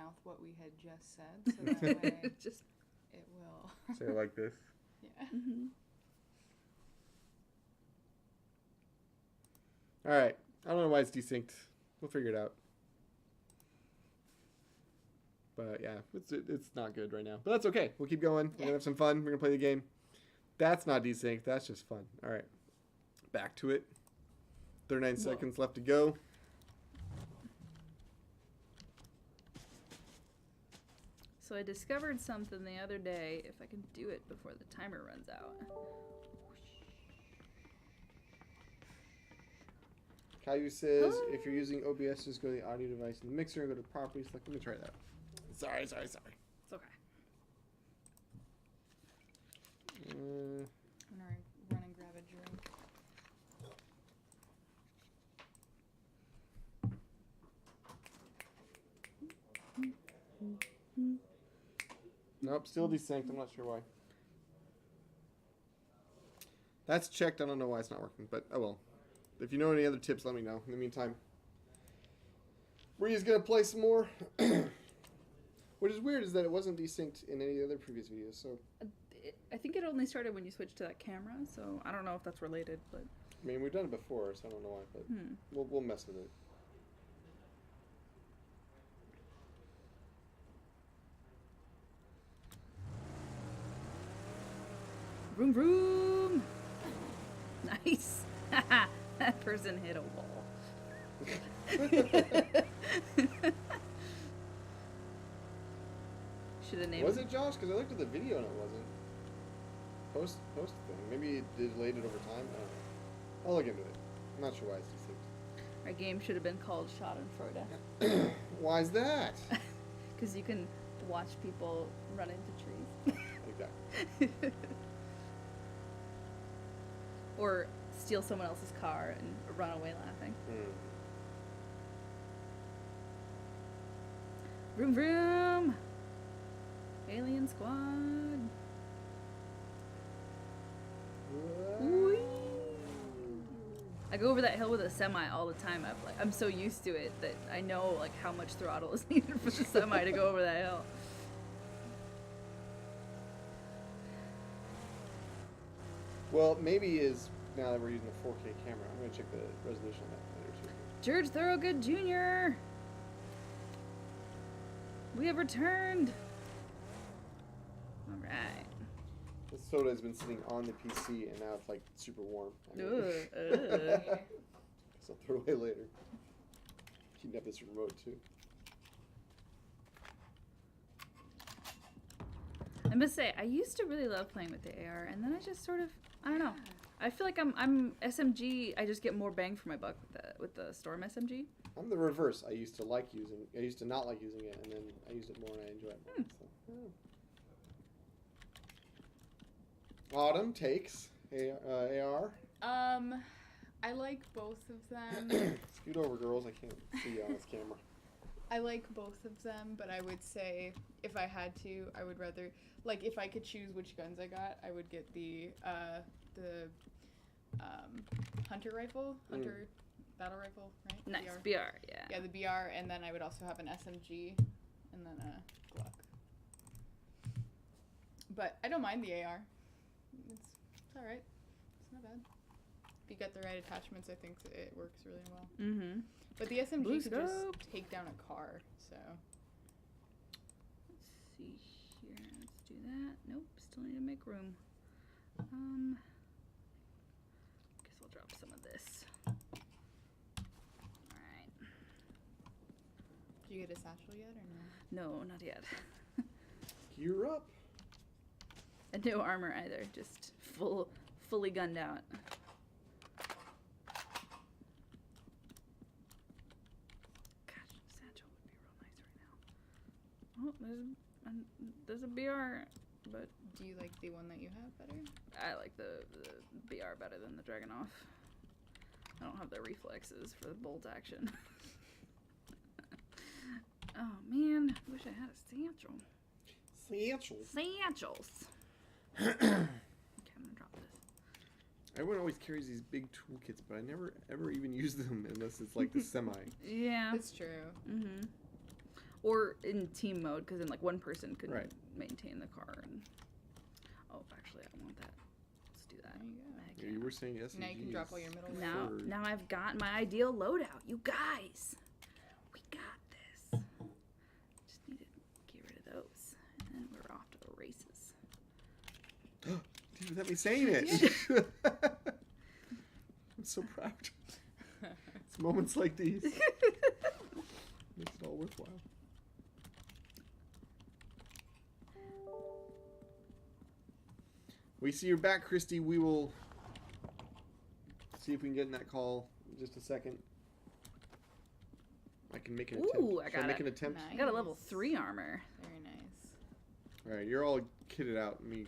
mouth what we had just said, so that way Just it will. Say it like this. Yeah. mm-hmm. All right. I don't know why it's desynced. We'll figure it out. But yeah, it's not good right now. But that's okay. We'll keep going. We're going to have some fun. We're going to play the game. That's not desynced. That's just fun. All right. Back to it. 39 seconds left to go. So I discovered something the other day. If I can do it before the timer runs out. Caillou says, if you're using OBS, just go to the audio device in the mixer and go to properties. Let me try that. Sorry. It's okay. I'm gonna run and grab a drink. Nope, still desynced. I'm not sure why. That's checked. I don't know why it's not working, but oh well. If you know any other tips, let me know. In the meantime, we're just gonna play some more. What is weird is that it wasn't desynced in any other previous videos. So I think it only started when you switched to that camera, so I don't know if that's related, but I mean, we've done it before, so I don't know why, but we'll mess with it. vroom vroom. Nice. That person hit a wall. Should have named. Was it Josh? Because I looked at the video and it wasn't. Post thing. Maybe it delayed it over time. I don't know. I'll look into it. I'm not sure why it's desynced. Our game should have been called Schadenfreude. Why is that? Because you can watch people run into trees. Exactly. Or steal someone else's car and run away laughing. Vroom vroom! Alien squad! Whee! I go over that hill with a semi all the time. I'm so used to it that I know like how much throttle is needed for the semi to go over that hill. Well, maybe is now that we're using a 4K camera. I'm going to check the resolution on that later too. George Thorogood Jr. We have returned. All right. This soda has been sitting on the PC and now it's like super warm. Ugh. So I'll throw it away later. You can have this remote too. I must say, I used to really love playing with the AR, and then I just sort of, I don't know. I feel like I'm SMG. I just get more bang for my buck with the Storm SMG. I'm the reverse. I used to not like using it, and then I used it more and I enjoy it more. So, yeah. Autumn takes AR. I like both of them. Scoot over, girls. I can't see you on this camera. I like both of them, but I would say if I had to, I would rather, like, if I could choose which guns I got, I would get the hunter rifle, battle rifle, right? Nice, BR, yeah. Yeah, the BR, and then I would also have an SMG, and then a Glock. But I don't mind the AR. It's alright. It's not bad. If you get the right attachments, I think it works really well. Mm-hmm. But the SMG Blue could scope. just take down a car, so. Let's see here. Let's do that. Nope, still need to make room. Guess I'll drop some of this. Alright. Did you get a satchel yet or no? No, not yet. Gear up. And no armor either, just fully gunned out. Gosh, satchel would be real nice right now. Oh, there's a BR, but Do you like the one that you have better? I like the BR better than the Dragunov. I don't have the reflexes for the bolt action. Oh man, I wish I had a satchel. Satchels. Okay, I'm gonna drop this. Everyone always carries these big toolkits, but I never ever even use them unless it's like the semi. Yeah. It's true. Mm-hmm. Or in team mode, because then like one person could Right. maintain the car. And oh, actually, I want that. Let's do that. There you go. Heck Yeah, yeah. you were saying SMGs. Now you can drop all your middle Now I've got my ideal loadout. You guys, we got this. Just need to get rid of those, and then we're off to the races. Dude, without me saying it. I'm so proud. It's moments like these. Makes it all worthwhile. We see you're back, Kristi. We will see if we can get in that call in just a second. I can make an attempt. Ooh, I Should got make it. an attempt? I got a level Nice. 3 armor. Very nice. All right, you're all kitted out. Let me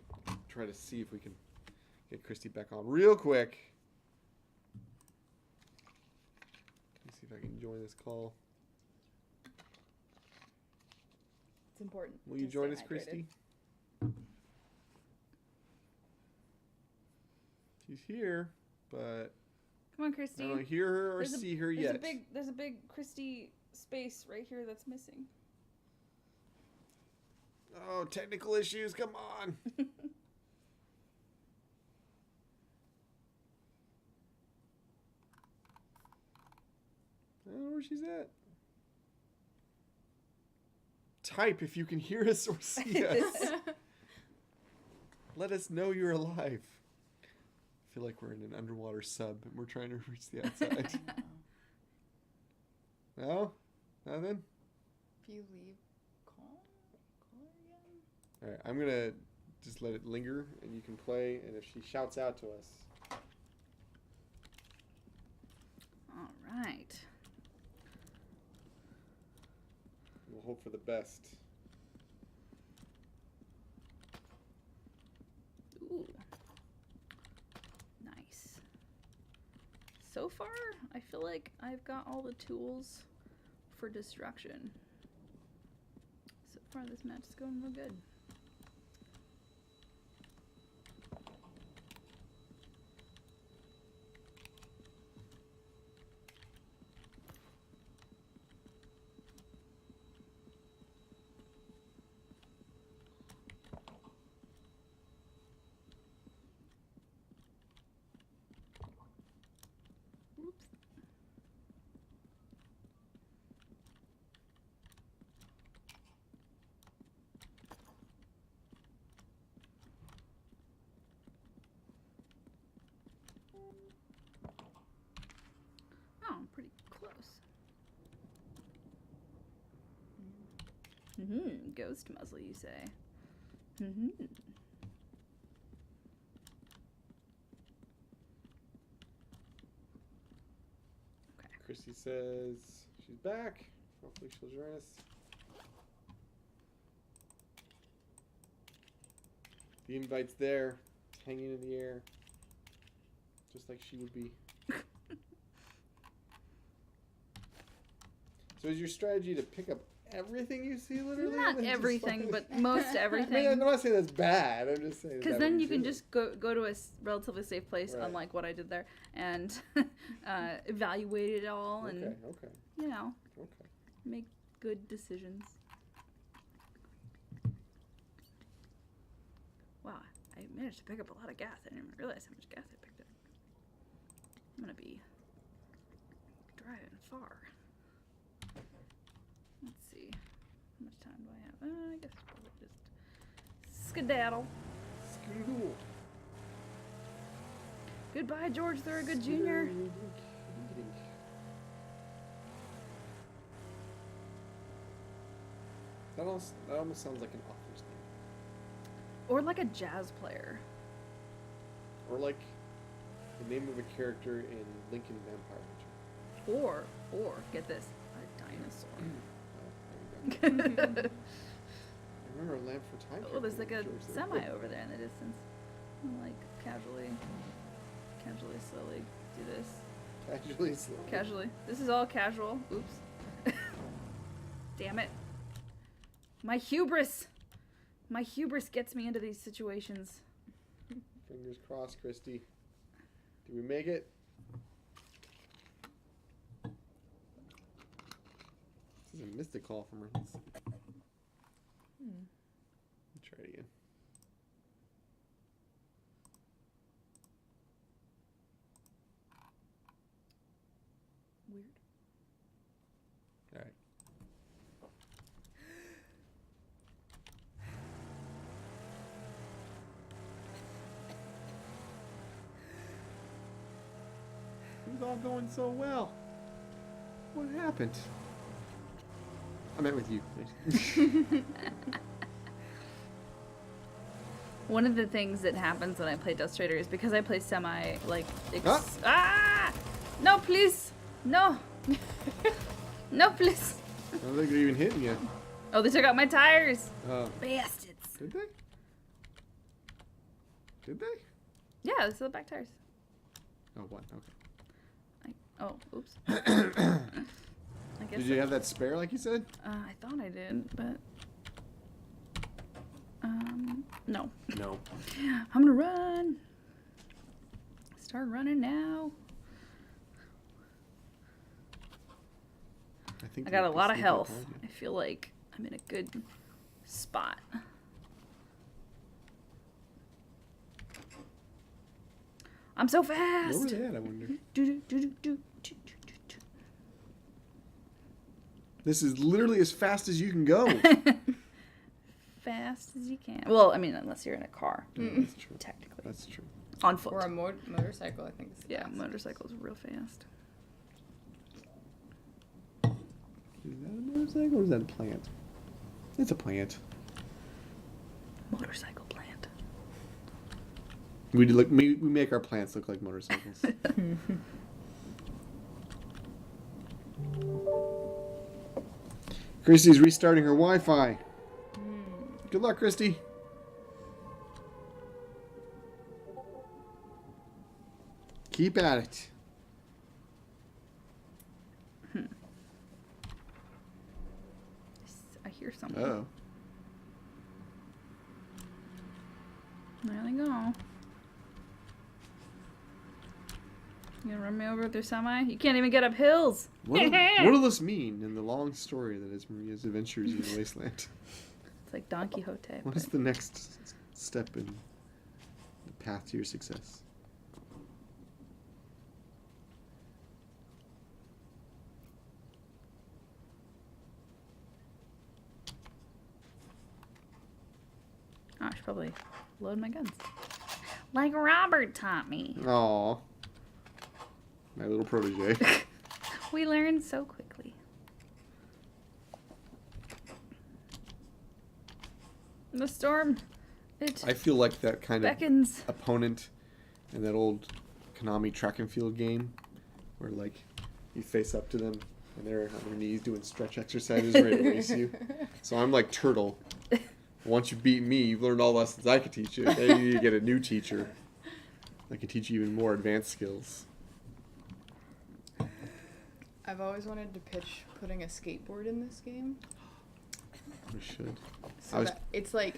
try to see if we can get Kristi back on real quick. Let me see if I can join this call. It's important. Will you to join stay us, hydrated. Kristi? She's here, but Come on, I Kristi. don't hear her or There's a- see her yet. There's a big Kristi space right here that's missing. Oh, technical issues. Come on. I don't know where she's at. Type if you can hear us or see us. Let us know you're alive. I feel like we're in an underwater sub and we're trying to reach the outside. No? Nothing? If you leave, call again. Alright, I'm gonna just let it linger and you can play, and if she shouts out to us. All right. We'll hope for the best. Ooh. Nice. So far, I feel like I've got all the tools for destruction. So far, this match is going real good. Oops. Oh, I'm pretty close. Ghost muzzle, you say? Kristi says she's back. Hopefully she'll join us. The invite's there. It's hanging in the air. Just like she would be. So is your strategy to pick up everything you see, literally? Not and then just everything, find- but most I mean, I'm everything. not saying that's bad. I'm just saying. Because then you can just go to a relatively safe place, Right. unlike what I did there, and evaluate it all, and Okay. you know, Okay. make good decisions. Wow, I managed to pick up a lot of gas. I didn't even realize how much gas I picked up. I'm gonna be driving far. Let's see, how much time do I have? I guess probably just skedaddle. Scoodle. Goodbye, George Thorogood Jr. That almost sounds like an author's name. Or like a jazz player. Or like the name of a character in Lincoln Vampire Hunter. Or, get this, a dinosaur. Oh, there you go. I remember a Lamp for Time. Oh, there's like a character in George semi Thorogood. over there in the distance. I'll, like, casually, slowly do this. Casually slow. Casually. This is all casual. Oops. Damn it. My hubris gets me into these situations. Fingers crossed, Kristi. Do we make it? This is a mystic call from her. Let's try it again. Weird. All right. It was all going so well. What happened? I met with you. One of the things that happens when I play Dust Raider is because I play semi, like, no, please! No! No, please! I don't think they're even hitting you. Oh, they took out my tires! Oh. Bastards! Did they? Did they? Yeah, this is the back tires. Oh, what? Okay. Oh, oops. I guess Did you have that spare like you said? I thought I did, but... no. No. I'm gonna run! Start running now. I got a lot of health. I feel like I'm in a good spot. I'm so fast! Where were they at, I wonder? This is literally as fast as you can go. Fast as you can. Well, I mean, unless you're in a car. That's true. Technically. That's true. On foot. Or a motorcycle, I think. Is Yeah, fast. motorcycles real fast. Is that a motorcycle or is that a plant? It's a plant. Motorcycle plant. We make our plants look like motorcycles. Kristi's restarting her Wi-Fi. Good luck, Kristi. Keep at it. I hear something. Uh-oh. There they go. You gonna run me over with their semi? You can't even get up hills. What will this mean in the long story that is Maria's adventures in the wasteland? It's like Don Quixote. What is the next step in the path to your success? Oh, I should probably load my guns. Like Robert taught me. Aw. My little protege. We learn so quickly. The storm, it I feel like that kind beckons. of opponent in that old Konami track and field game where, like, you face up to them and they're on their knees doing stretch exercises ready to race you. So I'm like Turtle. Once you beat me, you've learned all the lessons I could teach you. Maybe you get a new teacher that can teach you even more advanced skills. I've always wanted to pitch putting a skateboard in this game. We should. So that it's like,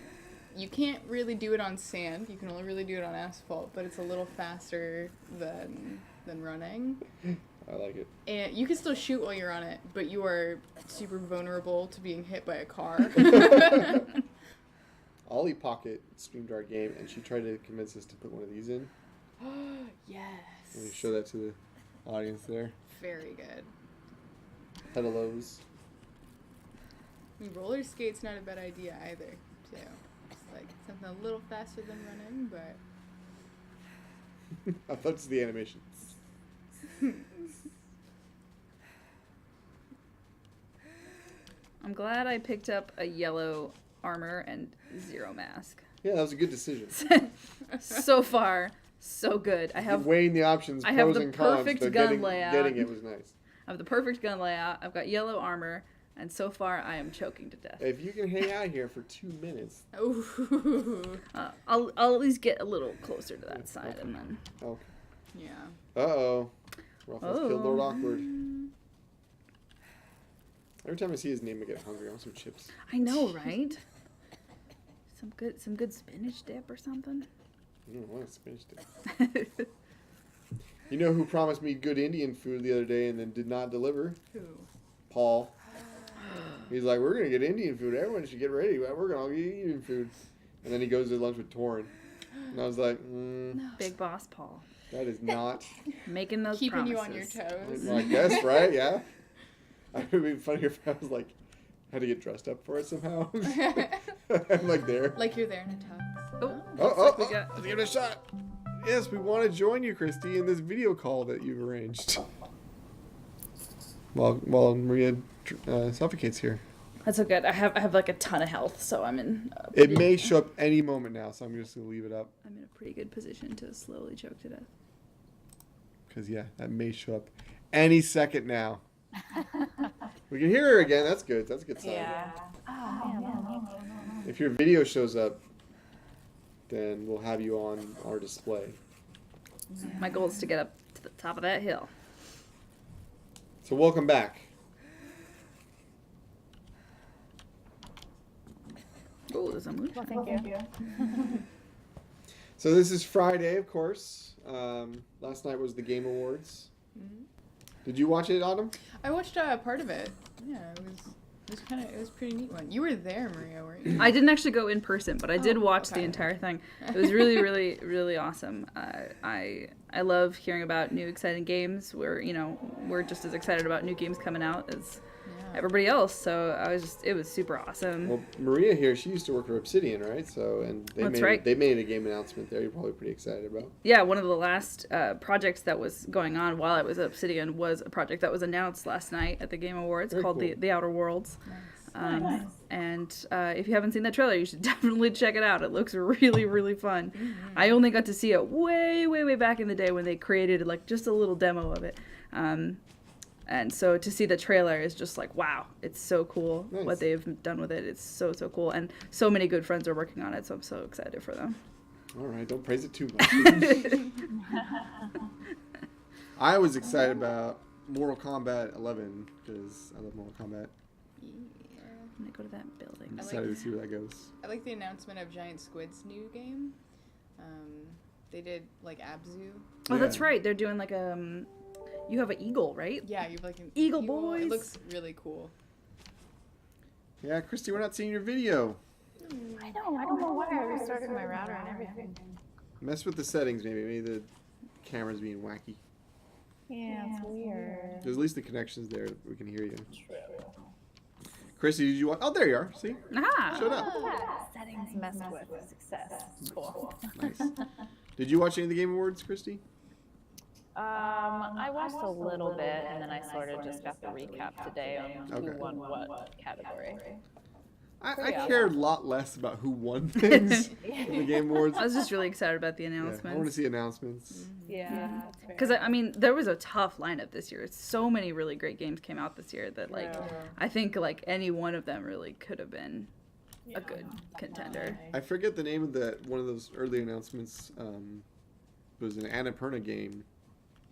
you can't really do it on sand. You can only really do it on asphalt, but it's a little faster than running. I like it. And you can still shoot while you're on it, but you are super vulnerable to being hit by a car. Ollie Pocket streamed our game, and she tried to convince us to put one of these in. Yes. Let me show that to the audience there. Very good. Pedalos. I mean, roller skate's not a bad idea either, too. It's like something a little faster than running, but... I thought it was the animation. I'm glad I picked up a yellow armor and 0 mask. Yeah, that was a good decision. So far, so good. I have weighing the options, I have pros the and cons, perfect but gun getting, layout. getting it was nice. I have the perfect gun layout. I've got yellow armor, and so far I am choking to death. If you can hang out here for 2 minutes. Ooh. I'll at least get a little closer to that side, and then. Okay. Yeah. Uh-oh. Ruffles killed Lord Awkward. Every time I see his name, I get hungry. I want some chips. I know, right? Some good spinach dip or something. I don't want spinach dip. You know who promised me good Indian food the other day and then did not deliver? Who? Paul. He's like, we're gonna get Indian food. Everyone should get ready. We're gonna all get Indian food. And then he goes to lunch with Torin. And I was like, Big boss Paul. that is not. Making those Keeping promises. you on your toes. Well, I guess, right? Yeah. It would be funny if I was like, had to get dressed up for it somehow. I'm like there. Like you're there in a tux. Oh, Oh, we got- let's give it a shot. Yes, we want to join you, Kristi, in this video call that you've arranged. While Maria suffocates here. That's so good. I have like a ton of health, so I'm in. It may show up any moment now, so I'm just gonna leave it up. I'm in a pretty good position to slowly choke to death. Because yeah, that may show up any second now. We can hear her again. That's good. That's a good sign. Yeah. If your video shows up, then we'll have you on our display. My goal is to get up to the top of that hill. So welcome back. Oh, there's a moon. Well, thank you. So this is Friday, of course. Last night was the Game Awards. Mhm. Did you watch it, Autumn? I watched part of it. Yeah, it was a pretty neat one. You were there, Maria, weren't you? I didn't actually go in person, but I did Oh, watch the okay. entire thing. It was really, really, really awesome. I love hearing about new exciting games. We're just as excited about new games coming out as Yeah. everybody else. So it was super awesome. Well, Maria here, she used to work for Obsidian, right? So, and That's right. they made a game announcement there. You're probably pretty excited about. Yeah, one of the last projects that was going on while I was at Obsidian was a project that was announced last night at the Game Awards Very called cool. the Outer Worlds. Nice. Nice. And if you haven't seen that trailer, you should definitely check it out. It looks really, really fun. I only got to see it way, way, way back in the day when they created like just a little demo of it. And so to see the trailer is just like, wow, it's so cool Nice. what they've done with it. It's so, so cool. And so many good friends are working on it, so I'm so excited for them. All right, don't praise it too much. I was excited about Mortal Kombat 11 because I love Mortal Kombat. Yeah. I'm gonna go to that building. I'm I like- excited to see where that goes. I like the announcement of Giant Squid's new game. They did like Abzu. Oh, that's Yeah. right. They're doing like you have an eagle, right? Yeah, you've like an Eagle boys. It looks really cool. Yeah, Kristi, we're not seeing your video. I don't know why I restarted my router and everything. Mess with the settings, maybe. Maybe the camera's being wacky. Yeah, it's weird. There's at least the connections there. We can hear you. Kristi, did you watch? Oh, there you are. See? Ah. Showed up. Settings messed with. Success. Cool. Nice. Did you watch any of the Game Awards, Kristi? I watched a little bit, and then I sort of just got the recap today on who Okay. won what category. I cared a lot less about who won things in the Game Awards. I was just really excited about the Yeah, I want to announcements. see announcements. Yeah. Because, I mean, there was a tough lineup this year. So many really great games came out this year that, like, I think, like, any one of them really could have been a good contender. I forget the name of one of those early announcements. It was an Annapurna game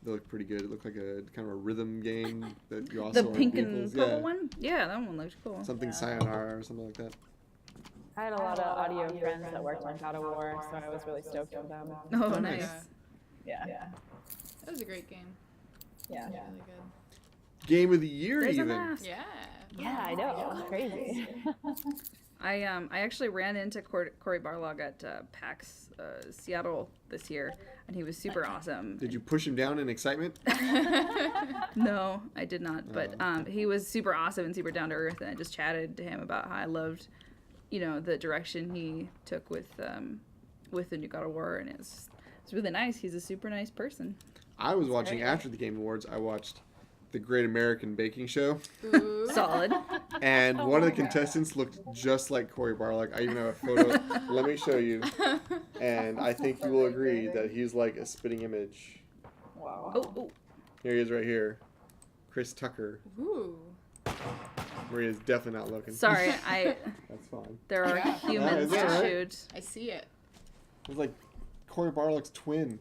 that looked pretty good. It looked like a kind of a rhythm game that you also The on pink and vehicles. purple Yeah. one? Yeah, that one looked cool. Something Sayonara or something like that. I had a lot of audio friends that worked on God of War, so I was really stoked for them. Oh, Oh, nice. nice. Yeah. That was a great game. Yeah. It was really good. Game of the year, There's a even. mask. Yeah. Yeah, I know. Crazy. I actually ran into Corey Barlog at PAX Seattle this year, and he was super awesome. Did you push him down in excitement? No, I did not. But Oh. he was super awesome and super down to earth, and I just chatted to him about how I loved, the direction he took with the new God of War, and it's really nice. He's a super nice person. I was watching after the Game Awards. I watched the Great American Baking Show, Ooh. Solid. and one of the contestants looked just like Corey Barlog. I even have a photo. Let me show you. And I think you will agree that he's like a spitting image. Wow. Oh, Here he is right here. Chris Tucker. Ooh. Maria's definitely not looking. sorry. That's fine. There are Yeah. humans is that to right? shoot. I see it. It was like Corey Barlog's twin.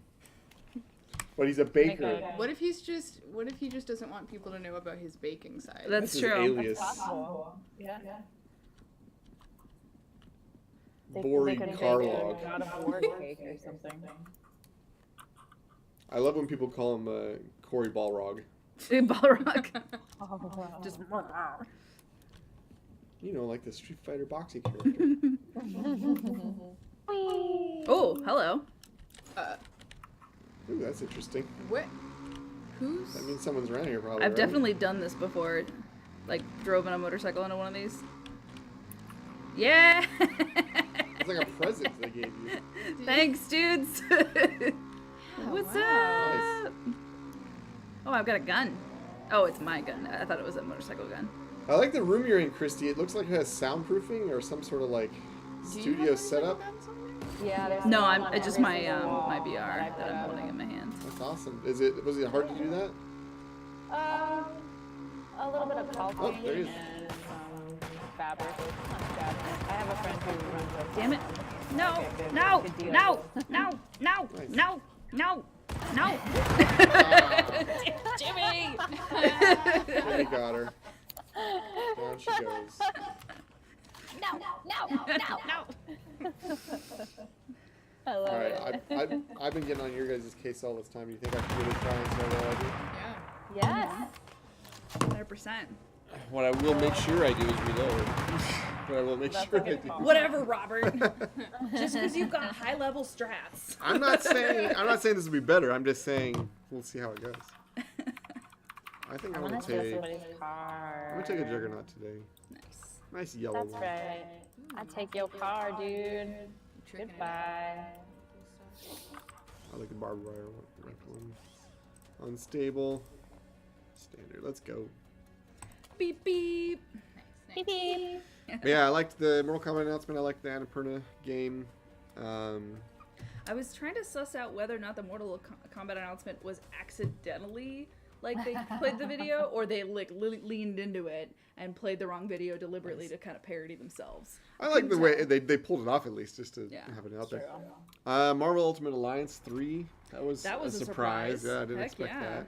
But he's a baker. Okay. What if he just doesn't want people to know about his baking side? That's This is true. alias. Possible. Yeah. Bori They could make Karlog. a God of War cake or something. I love when people call him Corey Balrog. Balrog. Oh, wow. Just You know, like the Street Fighter boxing character. Oh, hello. Ooh, that's interesting. What? Who's? That means someone's around here, probably. I've right? definitely done this before. Like, drove on a motorcycle into one of these. Yeah! It's like a present they gave you. Thanks, dudes! What's wow. up? Oh, I've got a gun. Oh, it's my gun. I thought it was a motorcycle gun. I like the room you're in, Kristi. It looks like it has soundproofing or some sort of like studio setup. Yeah, there's No, one on it's just every my single wall my VR I that put I'm up. holding in my hands. That's awesome. Was it hard to do that? A little bit of Oh, pulping there he is. and some fabric. It's not too bad. I have a friend who runs a Damn it! No! Okay, good. No! Good deal. No! No! No! Nice. No! No! No! Jimmy! They got her. Down she goes. No! I love All it. right, I've been getting on your guys' case all this time. You think I should really try and start what I do? Yeah. Yes. 100%. What I will make sure I do is reload. What I will make That's sure a I good do. call. Whatever, Robert. Just because you've got high level strats. I'm not saying this will be better. I'm just saying we'll see how it goes. I think I'm I'm gonna gonna steal take. somebody's car. I'm gonna take a Juggernaut today. Nice. Nice yellow That's one. right. I take your car, dude. Tricking it Goodbye. I like the barbed wire one. Unstable. Standard. Let's go. Beep beep. Nice. Beep beep. But yeah, I liked the Mortal Kombat announcement. I liked the Annapurna game. I was trying to suss out whether or not the Mortal Kombat announcement was accidentally like they played the video, or they like leaned into it and played the wrong video deliberately to kind of parody themselves. I like the way they pulled it off at least, just to Yeah. have it out True. there. Marvel Ultimate Alliance 3. That was That was a surprise. Yeah, I didn't Heck expect yeah. that.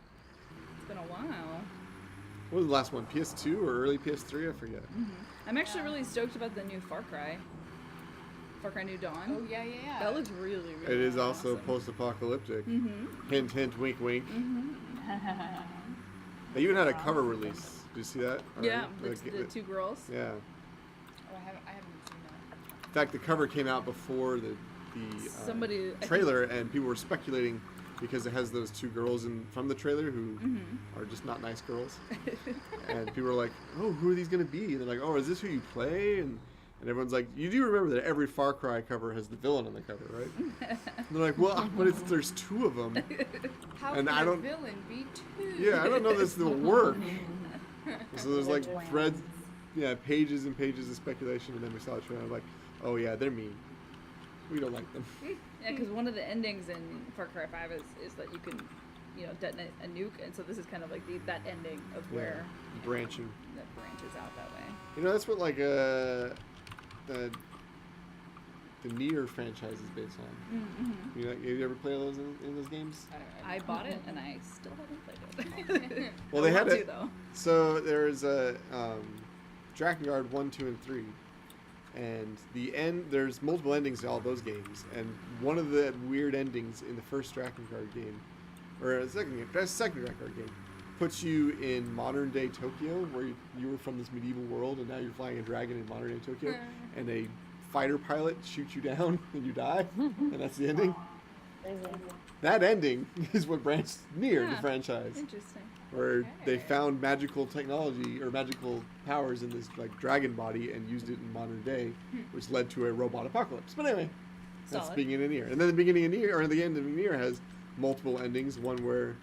It's been a while. What was the last one? PS2 or early PS3? I forget. I'm actually really stoked about the new Far Cry. Far Cry New Dawn. Oh yeah. That looks really, really It is also awesome. post-apocalyptic. Mm-hmm. Hint, hint, wink, wink. They even had a cover release. Did you see that? Or Yeah, like, the two girls. Yeah. Oh, I haven't seen that. In fact, the cover came out before the Somebody- I think- trailer, and people were speculating because it has those two girls from the trailer who are just not nice girls. And people were like, "Oh, who are these going to be?" And they're like, "Oh, is this who you play?" And everyone's like, "You do remember that every Far Cry cover has the villain on the cover, right?" And they're like, "Well, but there's two of them." How And can I a don't- villain be two? Yeah, I don't know this will work. So there's like They're twins. threads, yeah, pages and pages of speculation, and then we saw the trailer. I'm like, "Oh yeah, they're mean. We don't like them." Yeah, because one of the endings in Far Cry 5 is that you can, detonate a nuke, and so this is kind of like that ending of where Branching. that branches out that way. That's what like the Nier franchise is based on. Mm-hmm. Have you ever played those in those games? I bought it, and I still haven't played it. Well, they I had want it. to, though. So there's a Drakengard 1, 2, and 3, and the end. There's multiple endings to all those games, and one of the weird endings in the first Drakengard game, or second Drakengard game, puts you in modern day Tokyo, where you were from this medieval world, and now you're flying a dragon in modern day Tokyo, and a fighter pilot shoots you down and you die, and that's the ending. Crazy. That ending is what branched Nier, the Yeah. franchise, Interesting. where they Okay. found magical technology or magical powers in this like dragon body and used it in modern day, which led to a robot apocalypse. But anyway, that's the Solid. beginning of Nier. And then the beginning of Nier, or the end of Nier, has multiple endings. One where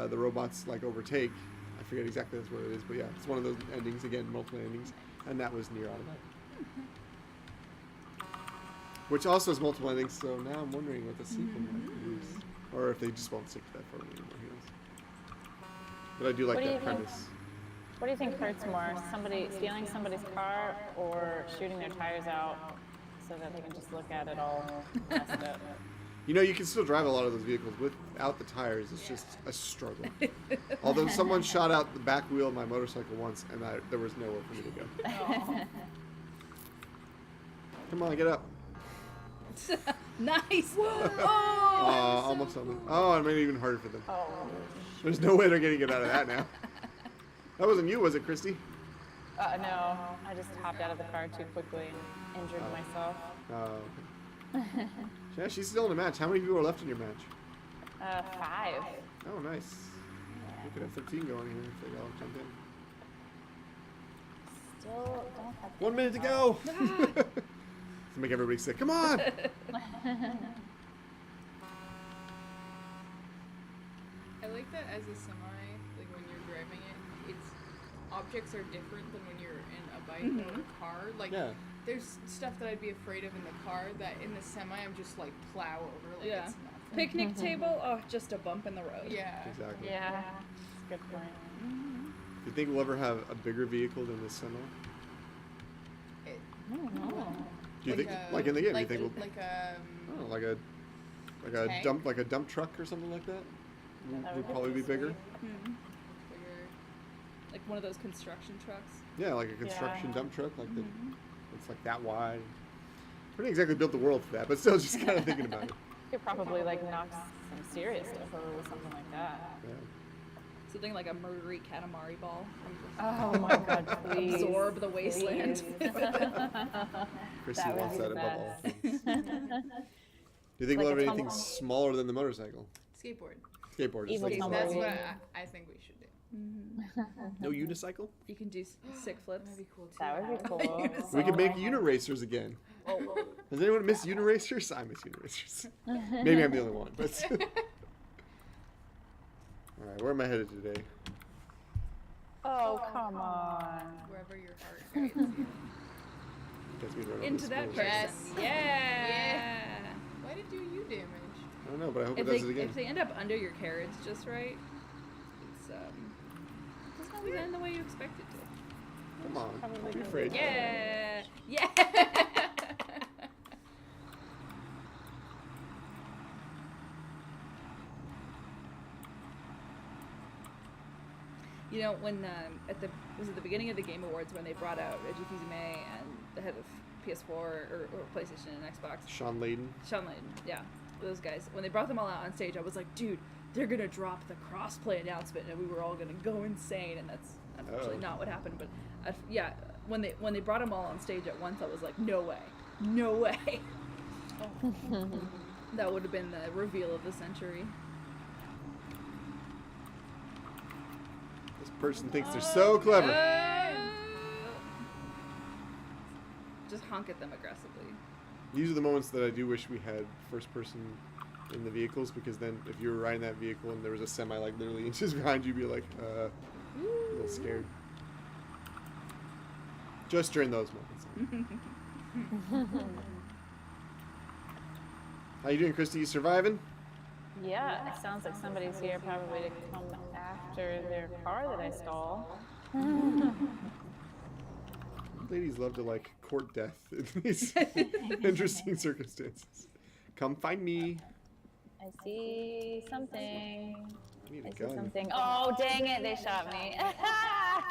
the robots like overtake. I forget exactly that's what it is, but yeah, it's one of those endings. Again, multiple endings, and that was Nier Automata. Which also has multiple endings, so now I'm wondering what the sequel might be. Or if they just won't stick to that formula anymore, who knows. But I do like What do that you think? premise. What do you think hurts more? Somebody stealing somebody's car or shooting their tires out so that they can just look at it all messed up? You can still drive a lot of those vehicles without the tires. It's just a struggle. Although someone shot out the back wheel of my motorcycle once, and there was nowhere for me to go. Come on, get up. Nice. Oh, Almost on them. Oh, I made it even harder for them. Oh, There's no way they're getting it out of that now. That wasn't you, was it, Kristi? No, I just hopped out of the car too quickly and injured myself. Okay. Yeah, she's still in a match. How many people are left in your match? 5. Oh, nice. We could have 13 going here if they all jump in. Still don't have 1 minute to go. To make everybody sick. Come on. I like that as a semi, like when you're driving it, it's objects are different than when you're in a bike or a car. Like Yeah. there's stuff that I'd be afraid of in the car that in the semi I'm just like plow over like Yeah. it's nothing. Picnic table, oh, just a bump in the road. Yeah. Exactly. Yeah, that's a good point. Do you think we'll ever have a bigger vehicle than this semi? It, I don't know. Do you think, like in the game, like, do you think we'll, like oh, like a tank? dump truck or something like that? That Would probably be pretty bigger. sweet. bigger. Like one of those construction trucks. Yeah, like a construction Yeah. dump truck, like it's like that wide. We didn't exactly build the world for that, but still, just kind of thinking about it. You could probably like knock some serious stuff over with something like that. Yeah. Something like a murdery Katamari ball. Oh my god, please. Absorb the wasteland. Kristi That would wants be that the above all best. things. Do you think Like we'll a have anything tumble- smaller than the motorcycle? Skateboard. Skateboard. Just Evil like tumbleweed. That's smaller. what I think we should do. No unicycle? You can do sick flips. That'd be cool too. That would be cool. We could make uniracers again. Oh, Does anyone miss uniracers? I miss uniracers. Maybe I'm the only one, but. All right, where am I headed today? Oh, come on. Wherever your heart guides you. Guess we run over into the that schools. person. Yes. Yeah. Why did you damage? I don't know, but I hope If it does it they, again. if they end up under your carriage just right, it's doesn't always end the way you expect it to. Come on, Probably don't be gonna afraid. be- Yeah. Yeah. You know, when at the beginning of the Game Awards when they brought out Reggie Fils-Aimé and the head of PS4 or PlayStation and Xbox, Sean Layden. Sean Layden, yeah, those guys. When they brought them all out on stage, I was like, dude, they're gonna drop the crossplay announcement, and we were all gonna go insane. And that's unfortunately Oh. not what happened. But yeah, when they brought them all on stage at once, I was like, no way, no way. That would have been the reveal of the century. This person thinks they're so clever. Just honk at them aggressively. These are the moments that I do wish we had first person in the vehicles, because then if you were riding that vehicle and there was a semi like literally inches behind you, you'd be like, a little scared. Just during those moments. How you doing, Kristi? You surviving? Yeah, it sounds like somebody's here probably to come after their car that I stole. Ladies love to like court death in these interesting circumstances. Come find me. I see something. I need a I see gun. something. Oh, dang it, they shot me. I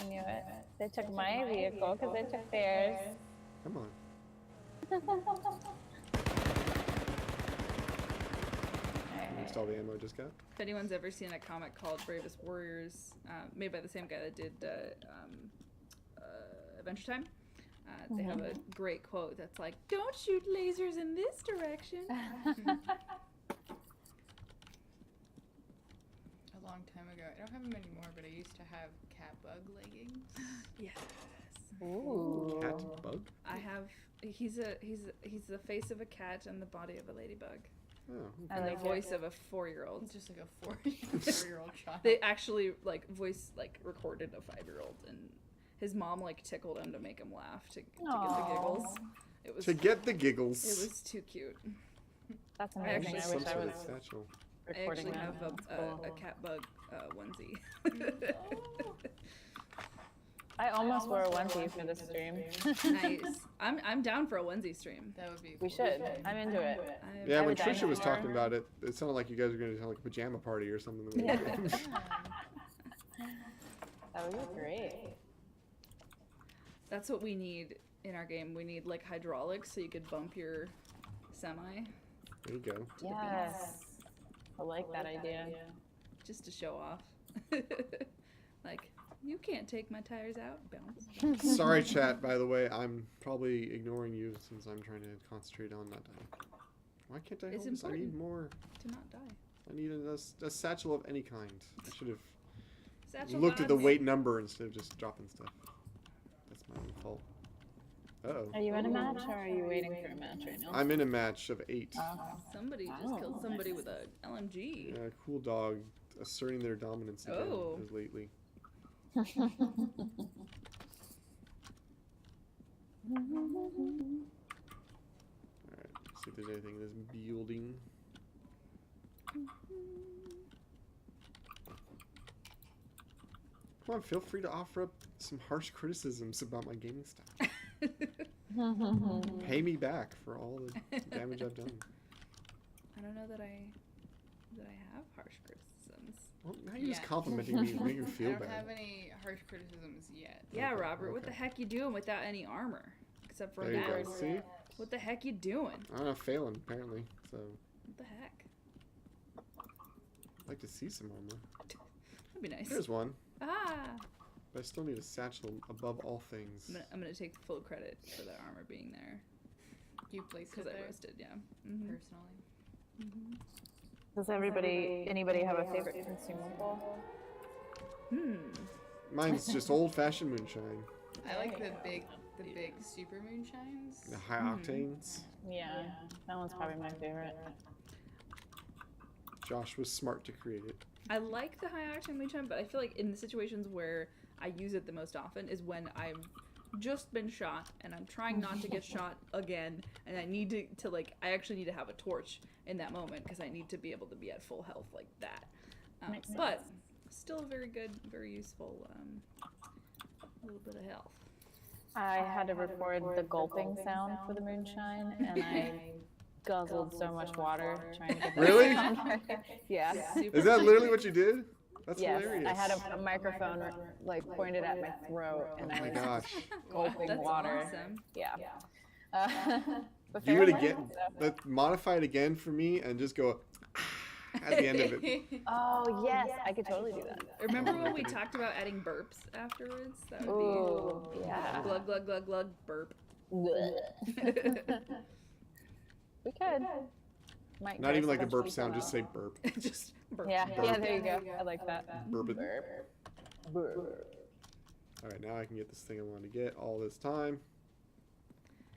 knew it. They took my vehicle because they took theirs. Come on. Waste all the ammo I just got. If anyone's ever seen a comic called Bravest Warriors, made by the same guy that did Adventure Time, they have a great quote that's like, "Don't shoot lasers in this direction." A long time ago. I don't have them anymore, but I used to have cat bug leggings. Yes. Ooh. Cat bug? I have. He's the face of a cat and the body of a ladybug, Oh. I and like the it. voice of a 4-year-old. It's just like a 4-year-old child. They actually recorded a 5-year-old, and his mom tickled him to make him laugh to get the Aw. giggles. It was To get the giggles. it was too cute. That's I amazing. actually- I Some wish I sort was of satchel. I recording actually that. have That's cool. a cat bug onesie. I almost wore a onesie for this stream. Nice. I'm down for a onesie stream. That would be We cool. should. I'm into it. Yeah, I when would die Trisha was for- talking about it, it sounded like you guys were going to have like a pajama party or something. Yeah. That would be great. That's what we need in our game. We need hydraulics so you could bump your semi There you go. Yes. I like that idea. just to show off. You can't take my tires out. Bounce. Sorry, chat, by the way. I'm probably ignoring you since I'm trying to concentrate on not dying. Why can't I It's hold this? I need important. more. To not die. I need a satchel of any kind. I should have Satchel looked at the gods. weight number instead of just dropping stuff. That's my own fault. Uh-oh. Are you in a match or are you waiting for a match right now? I'm in a match of 8. Somebody just Oh. killed somebody with a LMG. Yeah, cool dog asserting their dominance again Oh. as lately. Alright, see if there's anything in this building. Come on, feel free to offer up some harsh criticisms about my gaming style. Pay me back for all the damage I've done. I don't know that I have harsh criticisms. Well, now you're just Yeah. complimenting me to make you I feel don't bad. have any harsh criticisms yet. Yeah, Okay, Robert, what the okay. heck you doing without any armor? Except for There you go. that. See? What the heck you doing? I'm not failing, apparently. So, What the heck? I'd like to see some armor. That'd be nice. There's one. Ah! But I still need a satchel above all things. I'm gonna take full credit for that armor being there. You placed it Because I there roasted, yeah. Mm-hmm. personally. Does anybody have a favorite consumable? Mine's just old-fashioned moonshine. I like the big super moonshines. The high octanes. Yeah, that one's probably my favorite. Josh was smart to create it. I like the high octane moonshine, but I feel like in the situations where I use it the most often is when I've just been shot and I'm trying not to get shot again, and I need to like I actually need to have a torch in that moment because I need to be able to be at full health like that. Makes sense. But still very good, very useful. Little bit of health. I had to record the gulping sound for the moonshine, and I guzzled so much water trying to get that Really? sound right. Yeah. Super Is that literally what you did? That's Yes, hilarious. I had a microphone like pointed at my throat, and Oh my I was gosh. gulping That's water. awesome. Yeah. But Do fair it enough, again. so- Let modify it again for me and just go at the end of it. Oh yes, I could totally do that. Remember when we talked about adding burps afterwards? That would Ooh, be yeah. glug glug glug glug burp. We could. Might Not try even like a some burp cheese sound, out. just say burp. Just burp. Yeah, Burp. yeah, there you go. I like that. Burp it. Burp. Burp. Alright, now I can get this thing I wanted to get all this time.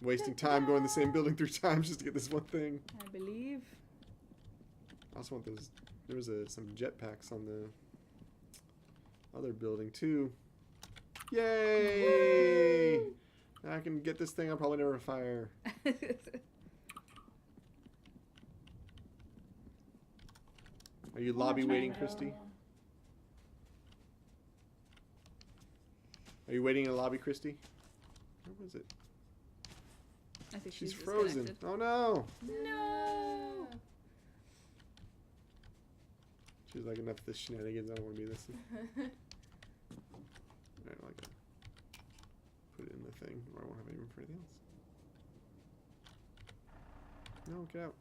Wasting time going the same building 3 times just to get this one thing. I believe. I also want those. There was some jetpacks on the other building too. Yay! Now I can get this thing I'll probably never fire. Are you lobby waiting, Kristi? Are you waiting in a lobby, Kristi? Where was it? I think She's she's frozen. disconnected. Oh no! No. She's like, enough of this shenanigans. I don't want to be this. Alright, like put it in the thing, or I won't have any room for anything else. No, get out.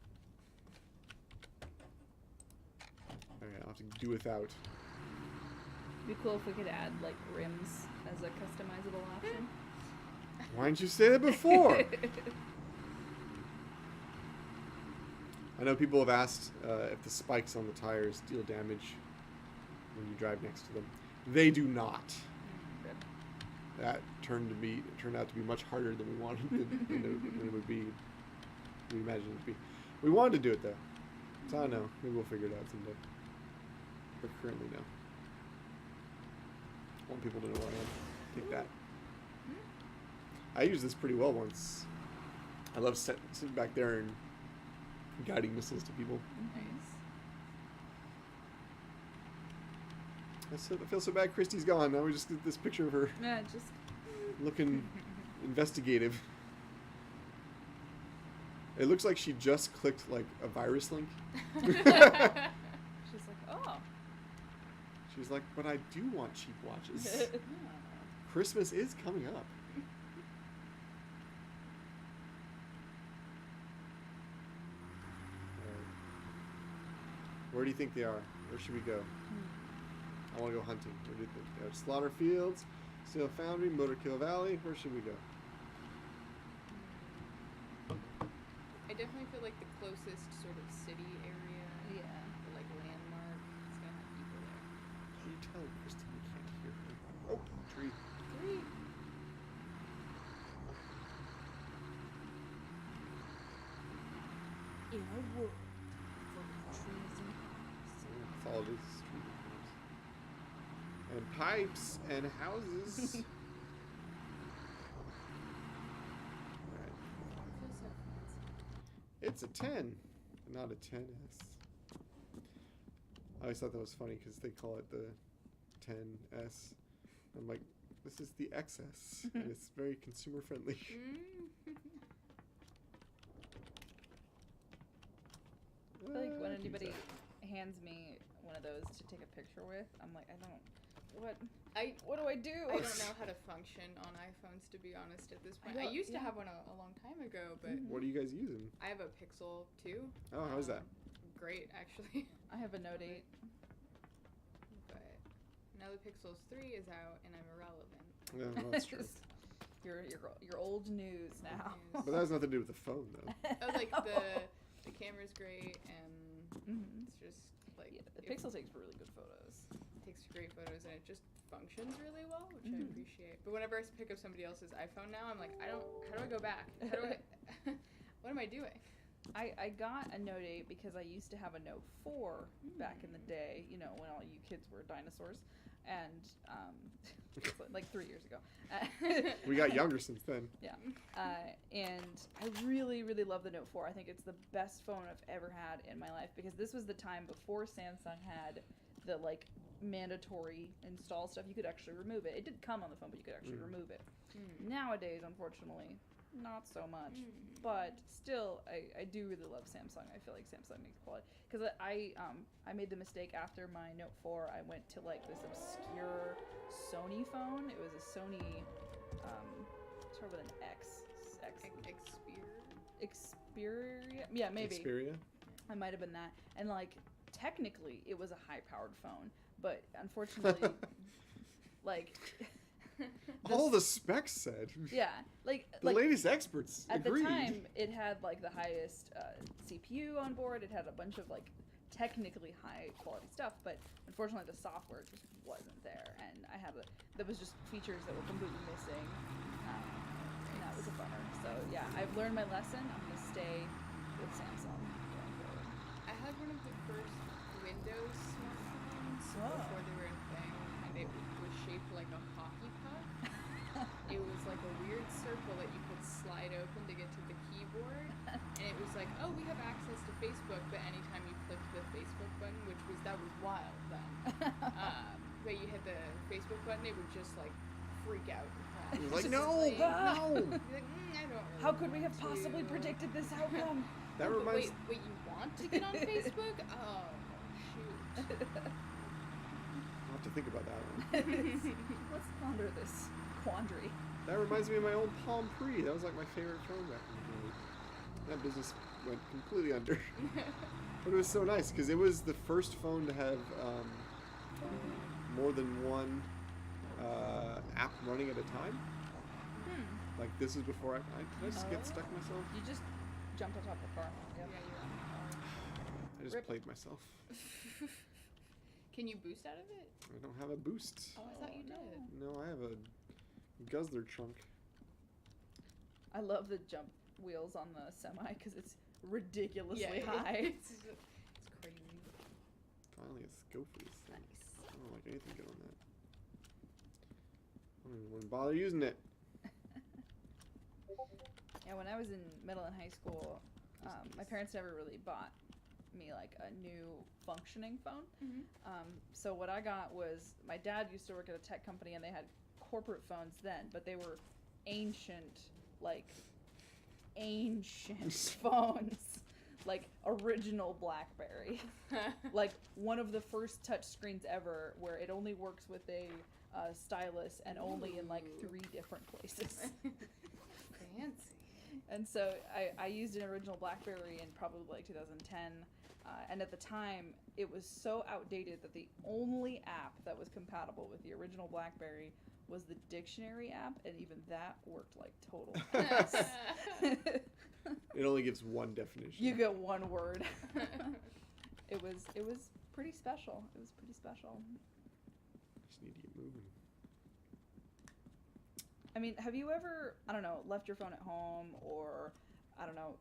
Alright, I'll have to do without. It'd be cool if we could add like rims as a customizable option. Why didn't you say that before? I know people have asked if the spikes on the tires deal damage when you drive next to them. They do not. Good. That turned out to be much harder than we wanted it, than it would be. We imagined it to be. We wanted to do it though, so I don't know. Maybe we'll figure it out someday. But currently, no. I want people to know where I am. Take that. I used this pretty well once. I love sitting back there and guiding missiles to people. Nice. I feel so bad Kristi's gone. Now we just get this picture of her Yeah, just looking investigative. It looks like she just clicked like a virus link. she's like, oh. She's like, but I do want cheap watches. Christmas is coming up. Where do you think they are? Where should we go? I want to go hunting. What do you think? Slaughter Fields, Steel Foundry, Motor Kill Valley. Where should we go? I definitely feel like the closest sort of city area, Yeah. or like landmark, it's gonna have people there. How do you tell Kristi you can't hear her? Oh, tree. 3. In a world full of trees and That's all it is. Tree and pipes and houses. Alright. Feels so fancy. It's a 10, not a 10S. I always thought that was funny because they call it the 10S. I'm like, this is the XS, and it's very consumer friendly. I feel like when anybody hands me one of those to take a picture with, I'm like, what do I do? I don't know how to function on iPhones, to be honest, at this point. I used to have one a long time ago, but What are you guys using? I have a Pixel 2. Oh, how's that? Great, actually. I have a Note 8. But now the Pixel's 3 is out, and I'm irrelevant. Yeah, well, that's true. You're old news now. But that has nothing to do with the phone, though. Oh, like the camera's great, and it's just like Yeah, the it Pixel takes really good photos. takes great photos, and it just functions really well, which I appreciate. But whenever I pick up somebody else's iPhone now, I'm like, how do I go back? How do I? What am I doing? I got a Note 8 because I used to have a Note 4 back in the day, you know, when all you kids were dinosaurs, and like 3 years ago. We got younger since then. Yeah. And I really, really love the Note 4. I think it's the best phone I've ever had in my life because this was the time before Samsung had the like mandatory install stuff. You could actually remove it. It did come on the phone, but you could actually remove it. Nowadays, unfortunately, not so much. But still, I do really love Samsung. I feel like Samsung makes quality. Because I made the mistake after my Note 4, I went to like this obscure Sony phone. It was a Sony, sort of with an X. Xperia? Yeah, maybe. Xperia? I might have been that. And like, technically, it was a high-powered phone. But unfortunately, like... All the specs said. Yeah, The latest experts at agreed. the time, it had like the highest CPU on board. It had a bunch of like technically high quality stuff, but unfortunately the software just wasn't there. And there was just features that were completely missing, and that was a bummer. So yeah, I've learned my lesson. I'm gonna stay with Samsung going forward. I had one of the first Windows smartphones before they were a thing, and it was shaped like a hockey puck. It was like a weird circle that you could slide open to get to the keyboard, and it was like, oh, we have access to Facebook, but anytime you clicked the Facebook button, that was wild then. But you hit the Facebook button, it would just like freak out. It was like, Just no, like, no. you're like, I don't really How could we want have possibly to." predicted this outcome? That But reminds. wait, you want to get on Facebook? Oh, shoot. I'll have to think about that one. Let's ponder this quandary. That reminds me of my old Palm Pre. That was like my favorite phone back in the day. That business went completely under. But it was so nice because it was the first phone to have more than one app running at a time. Like this is before I just get stuck myself. You just jumped on top of the car. Yep. Yeah, you're on. I just played myself. Can you boost out of it? I don't have a boost. Oh, I thought you did. No, I have a guzzler trunk. I love the jump wheels on the semi because it's ridiculously high. It's crazy. Finally, let's go for this thing. Nice. I don't like anything good on that. I don't even want to bother using it. Yeah, when I was in middle and high school, my parents never really bought me like a new functioning phone. So what I got was, my dad used to work at a tech company and they had corporate phones then, but they were ancient phones, like original BlackBerry, like one of the first touch screens ever where it only works with a stylus and only in like 3 different places. Fancy. And so I used an original BlackBerry in probably like 2010, And at the time, it was so outdated that the only app that was compatible with the original BlackBerry was the dictionary app, and even that worked like total ass. It only gives one definition. You get one word. It was pretty special. It was pretty special. Just need to get moving. I mean, have you ever, I don't know, left your phone at home or, I don't know,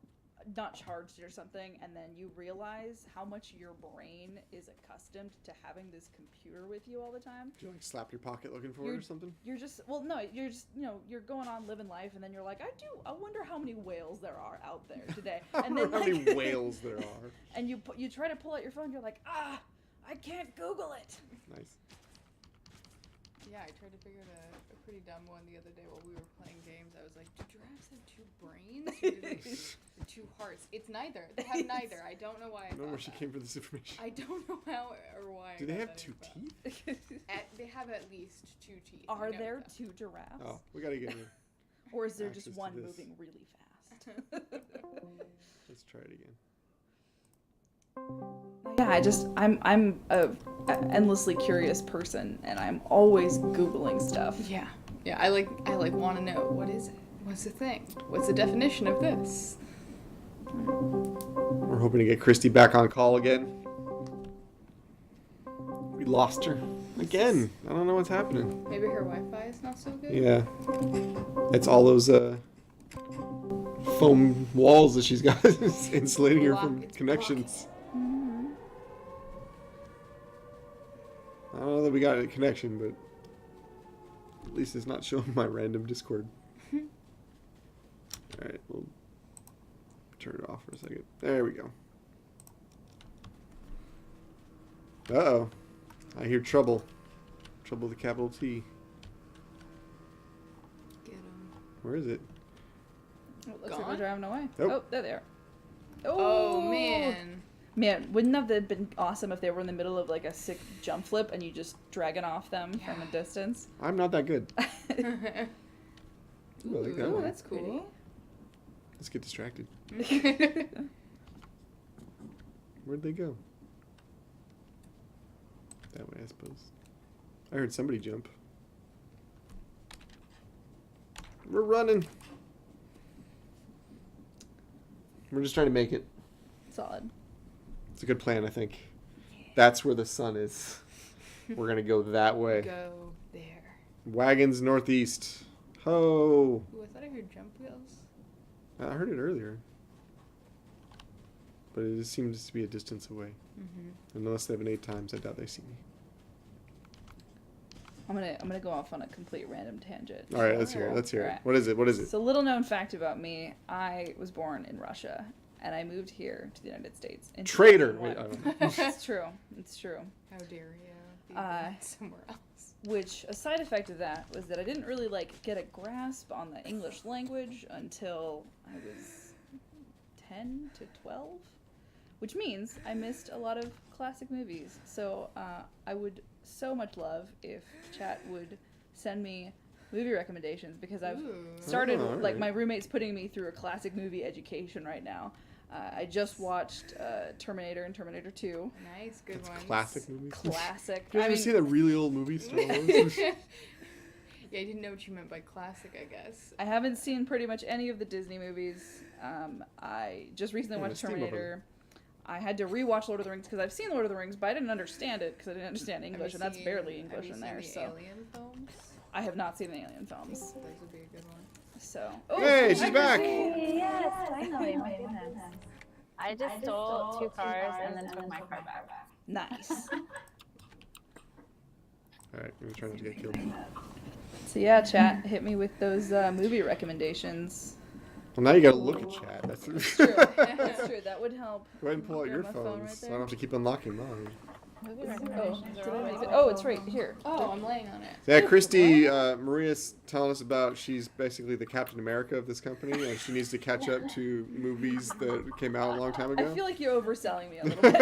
not charged it or something, and then you realize how much your brain is accustomed to having this computer with you all the time? Did you like slap your pocket looking for it or something? You're just, well, no, you're just, you're going on living life, and then you're like, I wonder how many whales there are out there today. And then, how many whales there are. And you try to pull out your phone, you're like, I can't Google it. Nice. Yeah, I tried to figure out a pretty dumb one the other day while we were playing games. I was like, do giraffes have 2 brains? Or do they have 2 hearts? It's neither. They have neither. I don't know why I don't know thought where she that. came for this information. I don't know how or why. Do they have 2 teeth? They have at least 2 teeth. Are there 2 giraffes? Oh, we gotta get her. Or is there just access to one this. moving really fast? Let's try it again. Yeah, I'm a endlessly curious person, and I'm always Googling stuff. Yeah. Yeah, I like want to know, what is it? What's the thing? What's the definition of this? We're hoping to get Kristi back on call again. We lost her again. I don't know what's happening. Maybe her Wi-Fi is not so good? Yeah. It's all those foam walls that she's got insulating her from connections. I don't know that we got a connection, but at least it's not showing my random Discord. Alright, we'll turn it off for a second. There we go. Uh-oh. I hear trouble. Trouble with a capital T. Get 'em. Where is it? Oh, looks like Gone? they're driving away. Nope. Oh, there they are. Oh, man. Man, wouldn't that have been awesome if they were in the middle of like a sick jump flip and you just dragging off them from a distance? I'm not that good. Ooh, I like that Ooh, one. that's cool. Let's get distracted. Where'd they go? That way, I suppose. I heard somebody jump. We're running. We're just trying to make it. Solid. It's a good plan, I think. That's where the sun is. We're going to go that way. Go there. Wagons northeast. Ho! Ooh, I thought I heard jump wheels. I heard it earlier. But it just seems to be a distance away. Mm-hmm. And unless they have an 8 times, I doubt they see me. I'm gonna go off on a complete random tangent. All right, let's hear it. Let's hear it. Alright. What is it? What is it? So, little known fact about me: I was born in Russia, and I moved here to the United States. In Traitor! 2001. Wait, It's true. It's true. How dare you be somewhere else. Which a side effect of that was that I didn't really get a grasp on the English language until I was 10 to 12, which means I missed a lot of classic movies. So I would so much love if chat would send me movie recommendations, because I've started Oh, alright. my roommate's putting me through a classic movie education right now. I just watched Terminator and Terminator 2. Nice, good That's ones. classic movies. Classic. Did you ever see the really old movie, Star Wars? Yeah, I didn't know what you meant by classic, I guess. I haven't seen pretty much any of the Disney movies. I just recently watched Steamboat Terminator. I had to rewatch Lord of the Rings because I've seen Lord of the Rings, but I didn't understand it because I didn't understand English, and that's barely English in there. Have you seen So the Alien films? I have not seen the Alien films. Those would be a good one. So Hey, she's hi, back! Kristi. Yes, finally made sense. I just stole 2 cars and then took my car back. Nice. Alright, I'm trying not to get killed. So yeah, chat, hit me with those movie recommendations. Well, now you gotta look at chat. That's True. That's true. That would help. Go ahead and pull out your Grab my phone phones, right so I don't have there. to keep unlocking mine. Movie Oh, recommendations did are I always leave it? good. Oh, it's right here. Oh, I'm laying on it. Yeah, Kristi, Maria's telling us about she's basically the Captain America of this company, and she needs to catch up to movies that came out a long time ago. I feel like you're overselling me a little bit.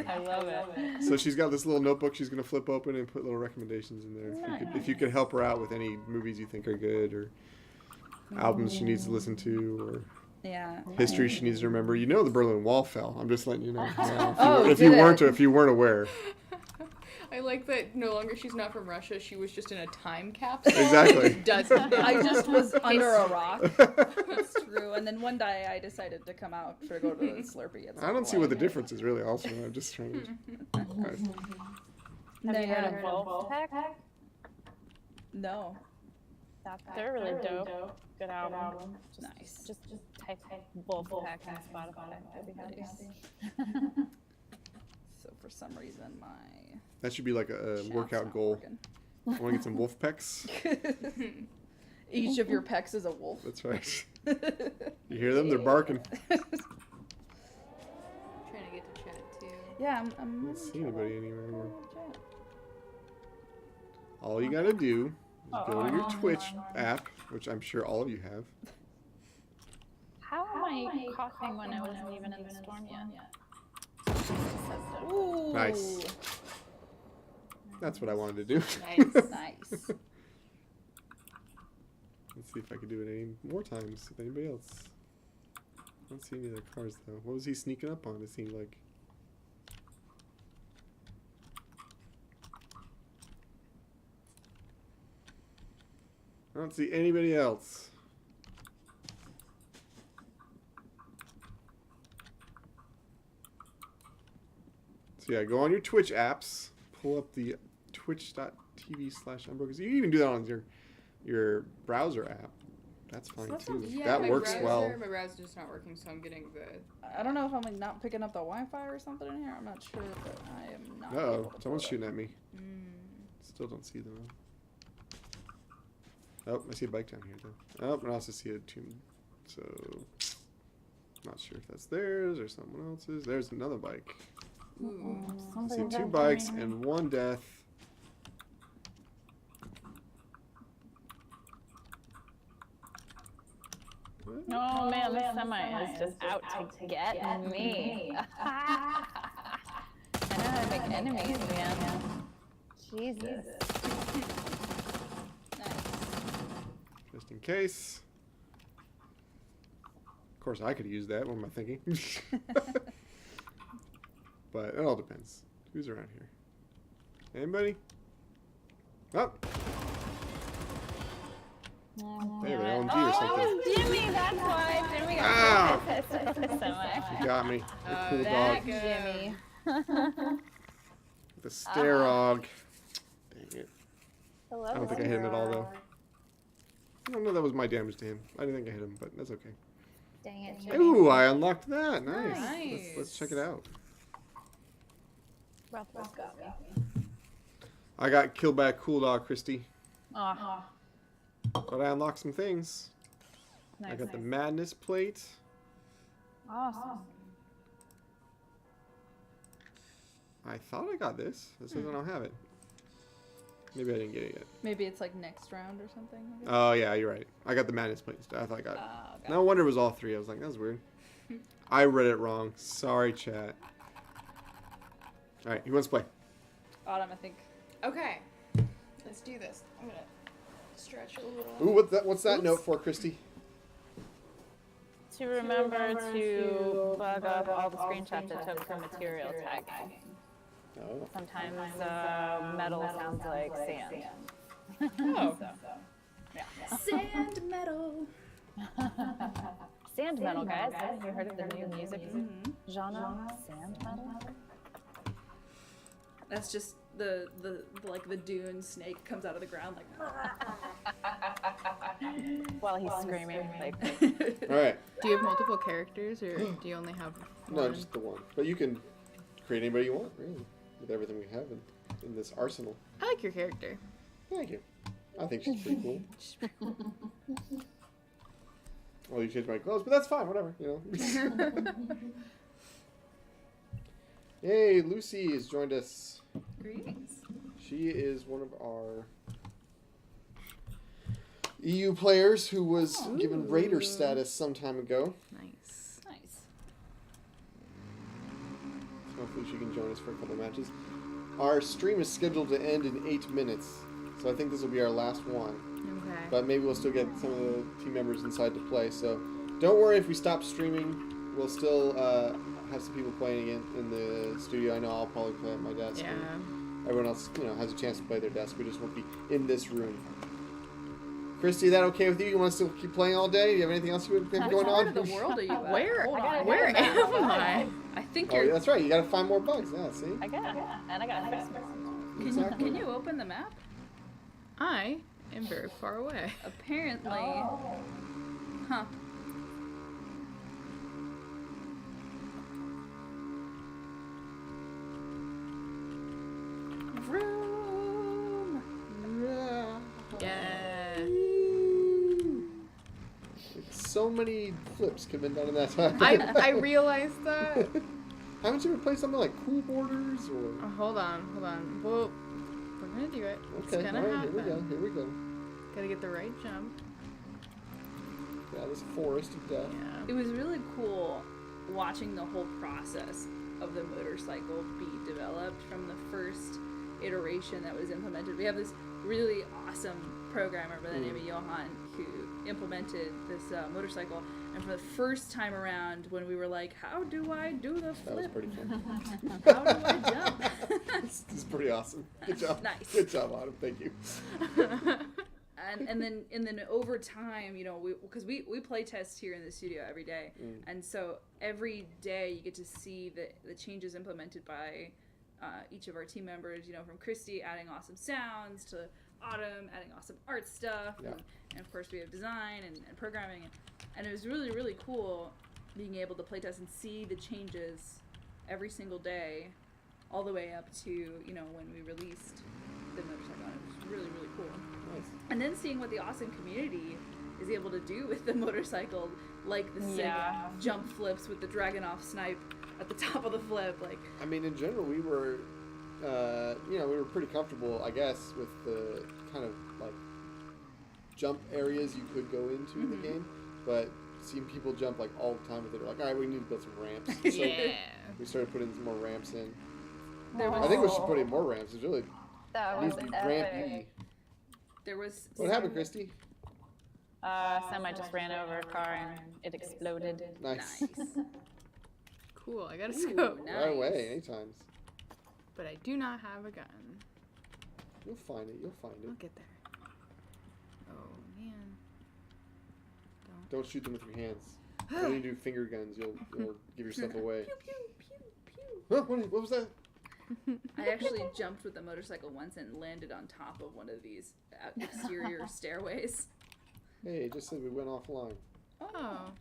I love it. So she's got this little notebook she's gonna flip open and put little recommendations in there. If you could help her out with any movies you think are good, or albums she needs to listen to, or Yeah. History she needs to remember. You know the Berlin Wall fell. I'm just letting you know. Oh, if did you it? weren't aware. I like that no longer she's not from Russia, she was just in a time capsule. Exactly. Doesn't I just was under a rock. That's true. And then one day I decided to come out to go to the Slurpee. At some I don't see what the point. difference is really. Also, I'm just trying to. Guys. Have you heard Nah. of Wolfpack? No. They're really dope. Good album. Nice. Just type Wolfpack on Spotify. I'd be happy. So for some reason my That should be like a chat's workout not goal. working. I want to get some wolf pecs. Each of your pecs is a wolf. That's right. You hear them? They're barking. Trying to get to chat too. Yeah, I'm I don't see anybody anywhere here. Chat. All you gotta do is go to your Twitch app, which I'm sure all of you have. How am I coughing when I wasn't even in the storm yet? Ooh. Nice. That's what I wanted to do. Nice. Nice. Let's see if I can do it any more times with anybody else. I don't see any other cars though. What was he sneaking up on? It seemed like. I don't see anybody else. So yeah, go on your Twitch apps, pull up the twitch.tv/unbroken. You can even do that on your browser app. That's fine too. Yeah, that my works browser, well. My browser's just not working, so I'm getting the. I don't know if I'm like not picking up the Wi-Fi or something in here. I'm not sure, but I am not. Uh-oh, able to someone's pull it shooting at me. Mm. Still don't see them. Oh, I see a bike down here though. Oh, and I also see a tomb. So, not sure if that's theirs or someone else's. There's another bike. Ooh. I see 2 bikes and 1 death. Oh man, this semi is just out to get me. I know how to make enemies, man. Jesus. Just in case. Of course, I could use that. What am I thinking? But it all depends. Who's around here? Anybody? Oh! They have an LMG or something. Oh, Jimmy, that's why. Jimmy Ow! got pissed at the semi. You got me. You cool that dog. Jimmy. The Starog. Dang it. Hello, I don't think I hit him at all, though. I don't know that was my damage to him. I didn't think I hit him, but that's okay. Dang it, Jimmy. Ooh, I unlocked that. Nice. Nice. Let's check it out. Ralph got me. I got killed by a cool dog, Kristi. Oh, But I unlocked some things. nice. I got the Madness plate. Awesome. I thought I got this. It says I don't have it. Maybe I didn't get it yet. Maybe it's like next round or something. Maybe? Oh, yeah, you're right. I got the Madness plate instead. I thought I got it. Okay. No wonder it was all 3. I was like, that's weird. I read it wrong. Sorry, chat. Alright, who wants to play? Autumn, I think. Okay. Let's do this. I'm gonna stretch a little. Ooh, what's that note for, Kristi? To remember to bug up all the screenshots I took for material tagging. Oh. Sometimes metal sounds like sand. Oh. Sand metal. Sand metal, guys. Haven't you heard of the new music genre? Sand metal? That's just the like the dune snake comes out of the ground like. While he's screaming, like, Alright. Do you have multiple characters, or do you only have No, one? just the one. But you can create anybody you want, really. With everything we have in this arsenal. I like your character. Thank you. I think she's pretty cool. Well, you changed my clothes, but that's fine, whatever, you know. Hey, Lucy has joined us. Greetings. She is one of our EU players who was given Raider status some time ago. Nice. Nice. So hopefully she can join us for a couple matches. Our stream is scheduled to end in 8 minutes, so I think this will be our last one. Okay. But maybe we'll still get some of the team members inside to play, so Don't worry if we stop streaming. We'll still have some people playing again in the studio. I know I'll probably play at my desk. Yeah. And everyone else, has a chance to play their desk. We just won't be in this room. Kristi, is that okay with you? You want us to keep playing all day? Do you have anything else you have going What part on? of the world are you at? Where? Hold on. Where am I? I think Oh, you're. yeah, that's right. You got to find more bugs. Yeah, see? I got it. And I got to fix it. Exactly. Can you open the map? I am very far away. Apparently. Oh. Huh. Vroom. Yeah. So many flips could have been done in that time. I realized that. Haven't you ever played something like Cool Borders or? Oh, hold on. Well, we're gonna do it. It's Okay, gonna all right, happen. here we go. Gotta get the right jump. Yeah, this forest of death. Yeah. It was really cool watching the whole process of the motorcycle be developed from the first iteration that was implemented. We have this really awesome programmer by the name of Johan who implemented this motorcycle, and for the first time around when we were like, how do I do the That was flip? pretty fun. How do I jump? This is pretty awesome. Good job. Nice. Good job, Autumn. Thank you. And then over time, because we play test here in the studio every day, and so every day you get to see the changes implemented by each of our team members. From Kristi adding awesome sounds to Autumn adding awesome art stuff, Yeah. and of course we have design and programming, and it was really, really cool being able to play test and see the changes every single day, all the way up to when we released the motorcycle. It was really, really cool. Nice. And then seeing what the awesome community is able to do with the motorcycle, like the sick jump flips with the Dragunov snipe at the top of the flip, I mean, in general, we were, we were pretty comfortable, I guess, with the kind of like jump areas you could go into in the game. But seeing people jump like all the time with it, they're like, all right, we need to build some ramps. So Yeah. we started putting some more ramps in. There I was, think we should put in more ramps. It's really That needs was to be epic. rampy. there was What happened, Kristi? Semi just ran over a car and it exploded. Nice. Nice. Cool. I gotta Ooh, go. nice. Right away, anytime. But I do not have a gun. You'll find it. You'll find I'll it. get there. Oh man. Don't shoot them with your hands. When you do finger guns, you'll give yourself away. Pew, pew, pew, pew. Huh? What was that? I actually jumped with the motorcycle once and landed on top of one of these exterior stairways. Hey, it just said we went offline. Oh.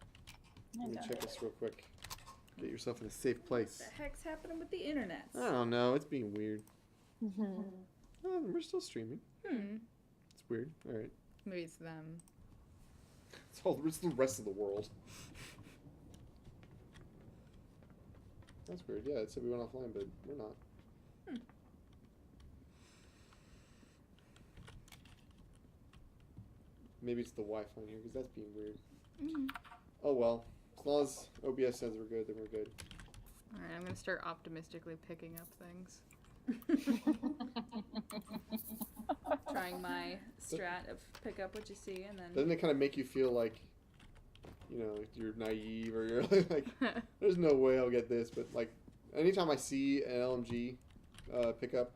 Let me check this real quick. Get yourself in a safe place. What the heck's happening with the internet? I don't know. It's being weird. Oh, we're still streaming. It's weird. All right. Maybe it's them. It's the rest of the world. That's weird. Yeah, it said we went offline, but we're not. Maybe it's the Wi-Fi in here because that's being weird. Oh well. As long as OBS says we're good, then we're good. Alright, I'm gonna start optimistically picking up things. Trying my strat of pick up what you see and then. Doesn't it kind of make you feel like, you're naive or you're like, there's no way I'll get this? But like, anytime I see an LMG pickup,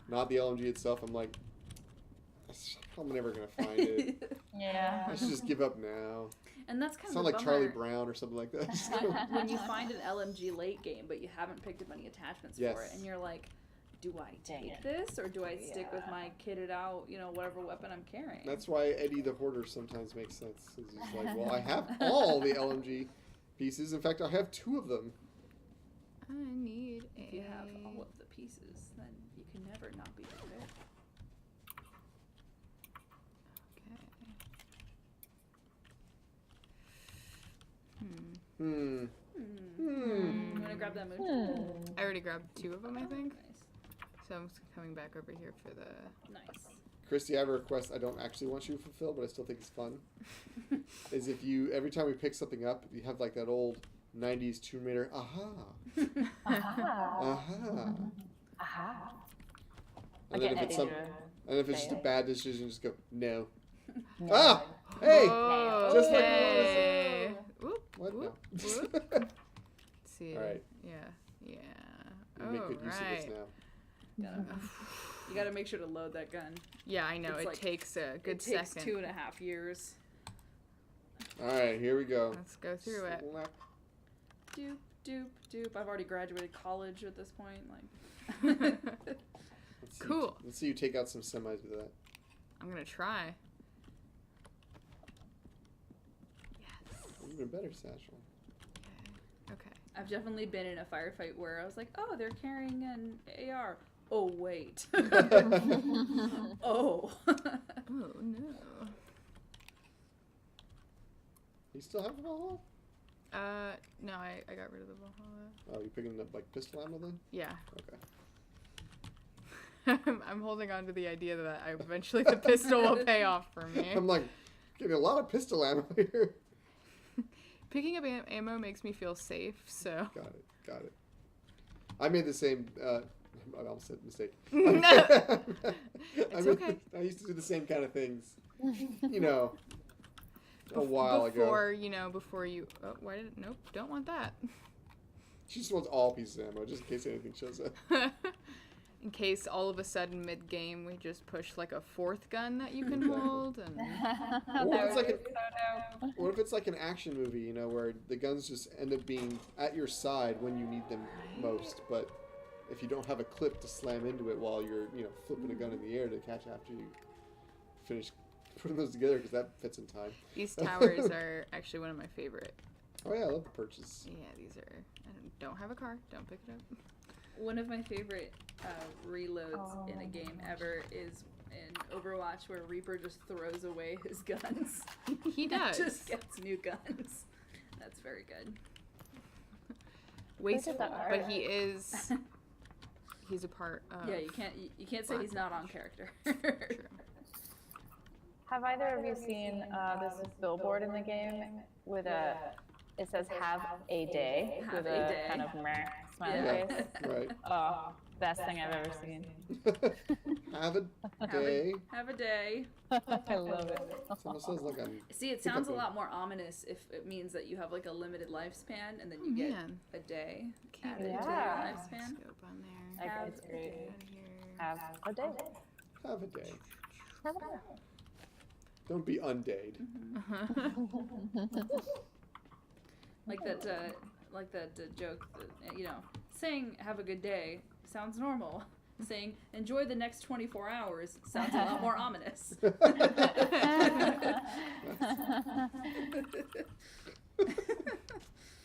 not the LMG itself, I'm like, I'm never gonna find it. Yeah. I should just give up now. And that's kind Sound of like Charlie Brown or something like that. Just go- when you find an LMG late game, but you haven't picked up any attachments for Yes. it, and you're like, do I Dang take it. this or do I stick with my kitted out, whatever weapon I'm carrying? That's why Eddie the Hoarder sometimes makes sense. He's like, well, I have all the LMG pieces. In fact, I have 2 of them. I need a. If you have all of the pieces, then you can never not be prepared. Okay. You want to grab that moon? I already grabbed 2 of them, I think. Nice. So I'm just coming back over here for the. Nice. Kristi, I have a request I don't actually want you to fulfill, but I still think it's fun. Is if you, every time we pick something up, you have like that old 90s Tomb Raider, aha. Aha. Aha. And then if it's Say just a it. bad decision, just go, no. Ah! Hey! Oh, Just like okay. Whoop. Let's see. All right. Yeah. Yeah. You make good use of this now. You gotta make sure to load that gun. Yeah, I know. It's It like- takes a good It takes second. 2.5 years. All right, here we go. Let's go through it. Slap. Doop, doop, doop. I've already graduated college at this point. Let's see Cool. Let's see you take out some semis with that. I'm gonna try. Yes. Even better, Satchel. Okay. I've definitely been in a firefight where I was like, oh, they're carrying an AR. Oh, wait. Oh. Oh no. You still have Valhalla? No, I got rid of the Valhalla. Oh, you picking up like pistol ammo then? Yeah. Okay. I'm holding on to the idea that eventually the pistol will pay off for me. I'm like getting a lot of pistol ammo here. Picking up ammo makes me feel safe, so. Got it. I made the same. I almost said mistake. No. It's okay. I used to do the same kind of things. You know, a while ago. Before you. Oh, why did it? Nope, don't want that. She just wants all pieces of ammo, just in case anything shows up. In case all of a sudden mid-game we just push like a fourth gun that you can hold, and What if it's like an action movie, you know, where the guns just end up being at your side when you need them most, but if you don't have a clip to slam into it while you're, flipping a gun in the air to catch after you finish putting those together, because that fits in time. these towers are actually one of my favorite. Oh yeah, I love the perches. Yeah, these are. I don't have a car. Don't pick it up. One of my favorite reloads in a game ever is in Overwatch where Reaper just throws away his guns. He does. Just gets new guns. That's very good. Wasteful, that art? but he is. He's a part of. Yeah, you can't say he's not on character. True. Have either of you seen this billboard in the game with it says "Have a day" Have with a a day. kind of meh smiley Yeah, face? right. Oh, best thing I've ever seen. Have a day. Have a day. I love it. It almost sounds like I'm. See, it sounds a lot more ominous if it means that you have like a limited lifespan and then you get Man. a day Can't added to your Yeah. lifespan. Scope on there. Okay, it's great. Get out of here. Have a day. Have a day. Have a day. Don't be undayed. Like that joke, that, saying "have a good day" sounds normal. Saying "enjoy the next 24 hours" sounds a lot more ominous.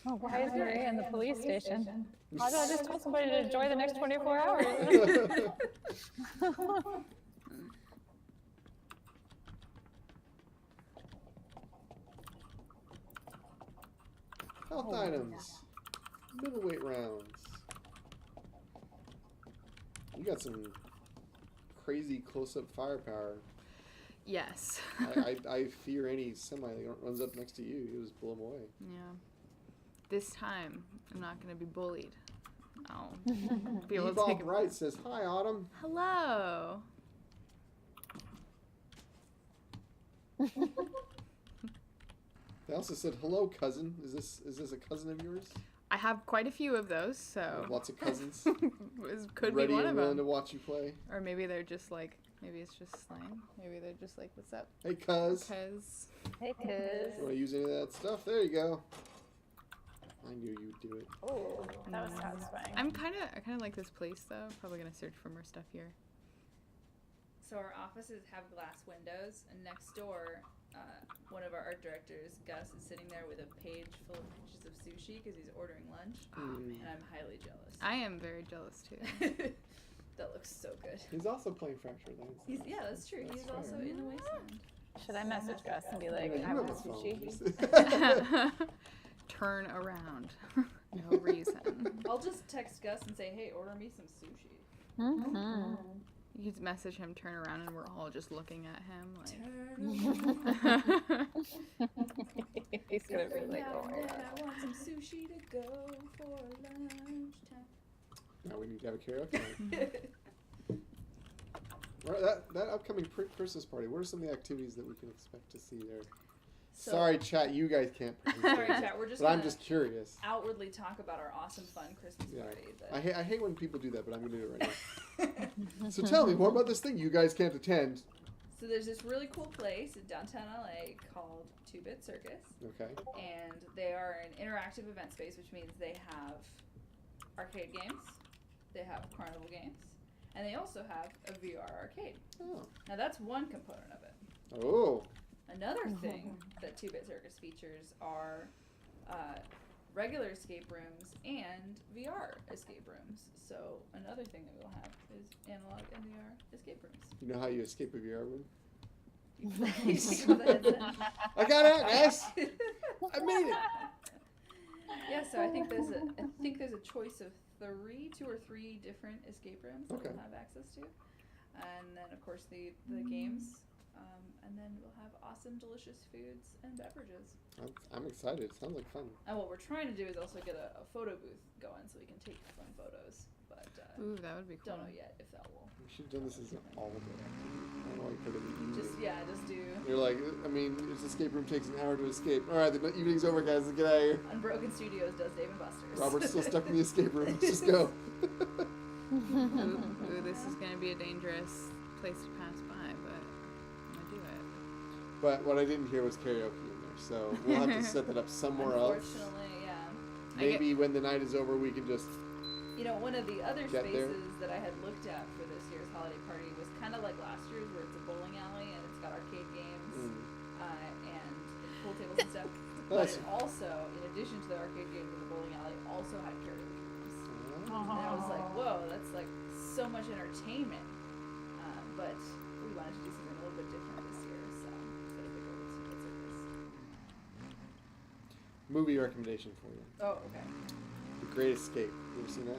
Oh, why is Maria in the police station? I just told somebody to enjoy the next 24 hours. Health items. Middleweight rounds. You got some crazy close-up firepower. Yes. I fear any semi that runs up next to you. You just blow them away. Yeah. This time, I'm not going to be bullied. I'll be able to Bob take a... Wright says, "Hi, Autumn." Hello. They also said, "Hello, cousin." Is this a cousin of yours? I have quite a few of those, You so... have lots of cousins. This could ready be one and of willing them. to watch you play. Or maybe they're just like... Maybe it's just slang. Maybe they're just like, what's up? Hey, cuz. Because... Hey, kids. You want to use any of that stuff? There you go. I knew you'd do it. Oh, that was satisfying. I kind of like this place, though. Probably going to search for more stuff here. So our offices have glass windows, and next door, one of our art directors, Gus, is sitting there with a page full of pictures of sushi because he's ordering lunch, and I'm highly jealous. I am very jealous, too. That looks so good. He's also playing Fractured Lands. That's true. That's He's also fair. in the wasteland. Should I message Gus and be like, You I have want a phone. sushi? Turn around. No reason. I'll just text Gus and say, "Hey, order me some sushi." Mm-hmm. You could message him, turn around, and we're all just looking at him Turn around. He's gonna be like, oh my Now god. I want some sushi to go for lunchtime. Now we need to have a karaoke night. Right, that upcoming Christmas party, what are some of the activities that we can expect to see there? So, Sorry, chat. You guys can't participate. Sorry, chat. We're just. But I'm gonna just curious. outwardly talk about our awesome, fun Christmas Yeah. party. I hate when people do that, but I'm gonna do it right now. So tell me more about this thing you guys can't attend. So there's this really cool place in downtown LA called 2-Bit Circus, Okay. and they are an interactive event space, which means they have arcade games, they have carnival games, and they also have a VR arcade. Oh. Now that's one component of it. Oh. Another thing that 2-Bit Circus features are regular escape rooms and VR escape rooms. So another thing that we'll have is analog and VR escape rooms. You know how you escape a VR room? You take off the headset. I got out, guys. I made it. Yeah, so I think there's a choice of 2 or 3 different escape rooms that Okay. we'll have access to, and then of course the games, and then we'll have awesome, delicious foods and beverages. I'm excited. It sounds like fun. And what we're trying to do is also get a photo booth going so we can take fun photos, but Ooh, that would be cool. don't know yet if that will. We should have done this as an all day. I don't know why you put it in the evening. Just do You're like, I mean, this escape room takes an hour to escape. All right, the evening's over, guys. Let's get out of here. Unbroken Studios does Dave and Buster's. Robert's still stuck in the escape room. Let's just go. Ooh, this is going to be a dangerous place to pass by, but I'm going to do it. But what I didn't hear was karaoke in there, so we'll have to set that up somewhere else. Unfortunately, yeah. Maybe when the night is over, we can just. You know, one of the other Get there. spaces that I had looked at for this year's holiday party was kind of like last year's, where it's a bowling alley and it's got arcade games and pool tables and stuff. But That's- it also, in addition to the arcade games and the bowling alley, also had karaoke rooms. And I was like, whoa, that's like so much entertainment. But we wanted to do something a little bit different this year, so instead of the go to the circus. Movie recommendation for you. Oh, okay. The Great Escape. You ever seen that?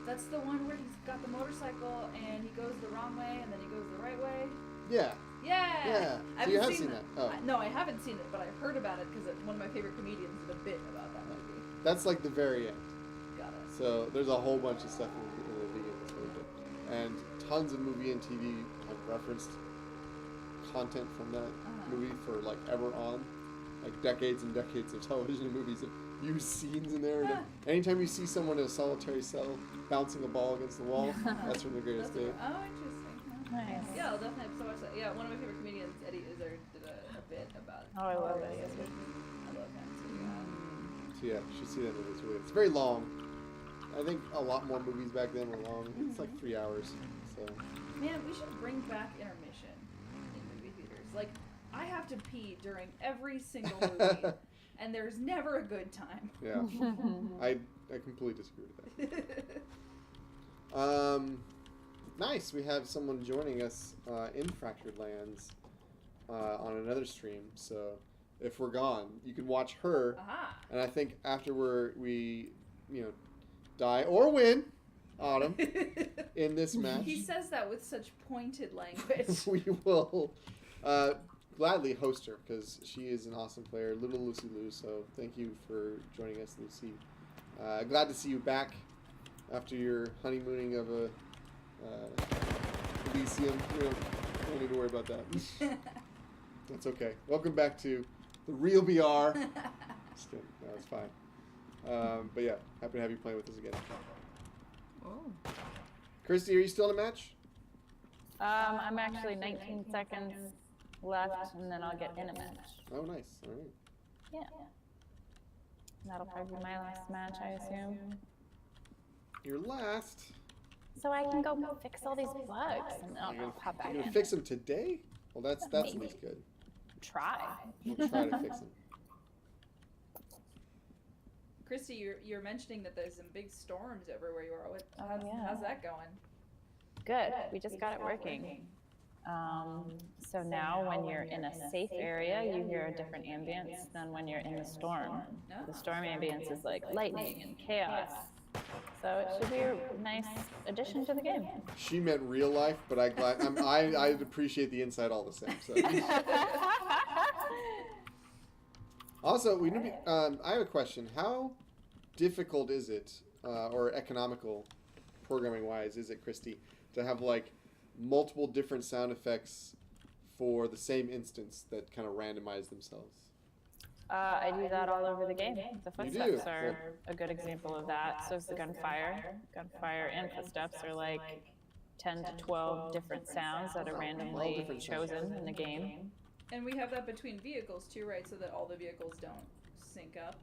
That's the one where he's got the motorcycle and he goes the wrong way and then he goes the right way. Yeah. Yeah. Yeah. I So you haven't have seen that? Oh. No, I haven't seen it, but I've heard about it because one of my favorite comedians did a bit about that movie. That's like the very end. Got it. So there's a whole bunch of stuff in the beginning that's really good. And tons of movie and TV have referenced content from that movie for like ever on. Like decades and decades of television and movies have used scenes in there. And anytime you see someone in a solitary cell bouncing a ball against the wall, that's from The Great That's Escape. oh, interesting. Huh. Nice. Yeah, I'll definitely have to watch that. Yeah, one of my favorite comedians, Eddie Izzard, did a bit about Oh, I love Eddie Eddie Izzard. I love him too. So yeah, you should see that movie. It's really, it's very long. I think a lot more movies back then were long. It's like 3 hours. So Man, we should bring back intermission in movie theaters. Like, I have to pee during every single movie, and there's never a good time. yeah, I completely disagree with that. Nice. We have someone joining us in Fractured Lands on another stream. So if we're gone, you can watch her. Aha. And I think after we die or win, Autumn, in this match, He says that with such pointed language. we will gladly host her because she is an awesome player, little Lucy Lou. So thank you for joining us, Lucy. Glad to see you back after your honeymooning of a Elysium. We don't need to worry about that. That's okay. Welcome back to the real BR. Just kidding. No, it's fine. But yeah, happy to have you playing with us again. Oh. Kristi, are you still in a match? I'm actually 19 seconds left, and then I'll get in a match. Oh, nice. All right. Yeah. That'll probably be my last match, I assume. Your last. So I can go fix all these bugs, and then You're I'll pop back gonna in. fix them today? Well, that's at Maybe. least good. Try. We'll try to fix them. Kristi, you're mentioning that there's some big storms everywhere you are. yeah. How's that going? Good. We just got it working. So now when you're in a safe area, you hear a different ambience than when you're in the storm. The storm ambience is like lightning and chaos. So it should be a nice addition to the game. She meant real life, but I appreciate the insight all the same. So. Also, I have a question. How difficult is it, or economical, programming-wise, is it, Kristi, to have like multiple different sound effects for the same instance that kind of randomize themselves? I do that all over the game. The You do? footsteps are a good example of that. So is the gunfire. Gunfire and footsteps are like 10 to 12 different sounds that are randomly different sounds. chosen in the game. And we have that between vehicles too, right? So that all the vehicles don't sync up.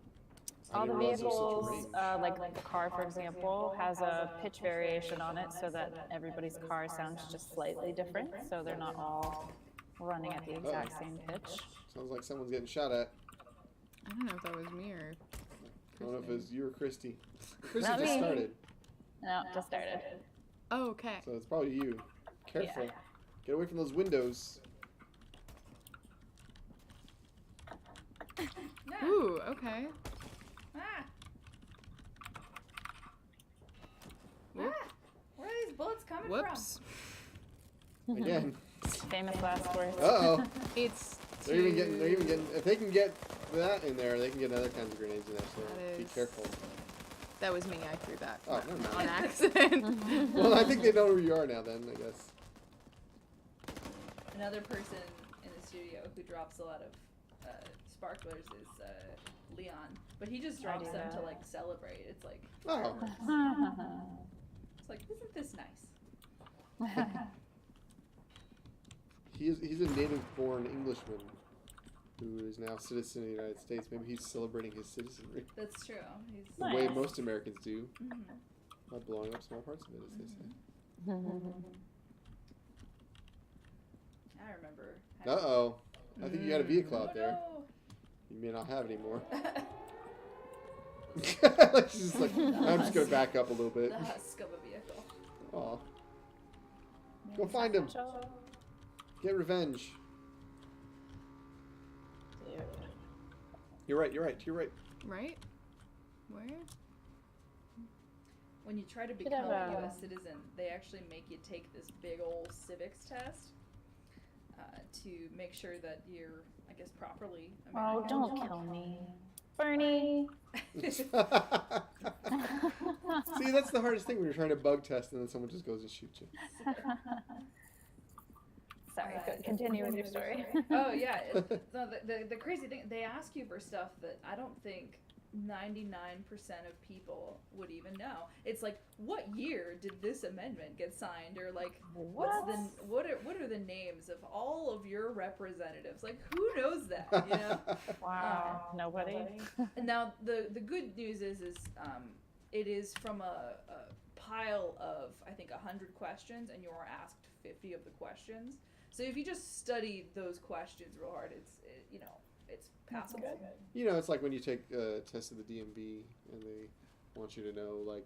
I All the didn't realize there was such a vehicles, range. like the car, for example, has a pitch variation on it so that everybody's car sounds just slightly different. So they're not all running at the exact same pitch. Sounds like someone's getting shot at. I don't know if that was me or. I don't know if it was you or Kristi. Kristi Not just me. started, No, just started. Oh, okay. so it's probably you. Careful. Yeah. Get away from those windows. Yeah. Ooh, okay. Ah. Whoop. Ah. Where are these bullets coming Whoops. Again. Famous last words. Uh-oh. It's They're even getting, if they can get that in there, they can get other kinds of grenades in there, so That be is- careful. That was me. I threw that Oh, never on mind. accident. Well, I think they know who you are now then, I guess. Another person in the studio who drops a lot of sparklers is Leon, but he just drops do them to that. like celebrate. It's like Oh. it's like isn't this nice? He's a native-born Englishman who is now a citizen of the United States. Maybe he's celebrating his citizenry That's true. He's the way Nice. most Americans do, mhm. by blowing up small parts of it, as they say. I remember. Uh-oh. I think you got a vehicle out Oh, there. no. You may not have it anymore. Like she's just like, I'm just gonna back up a little bit. The husk of a vehicle. Aw. Go find him. Get revenge. Dude. You're right. Right? Where? When you try to Should become have, a U.S. citizen, they actually make you take this big old civics test to make sure that you're, I guess, properly Oh, American. don't kill me. Bernie. See, that's the hardest thing when you're trying to bug test and then someone just goes and shoots you. Sorry, continue with your story. Oh yeah, no, the crazy thing, they ask you for stuff that I don't think 99% of people would even know. It's like, what year did this amendment get signed, or like, what are the names of all of your representatives? Like, who knows that? You know. Wow, nobody. And now the good news is it is from a pile of I think 100 questions, and you're asked 50 of the questions. So if you just study those questions real hard, it's passable. You know, it's like when you take a test of the DMV and they want you to know like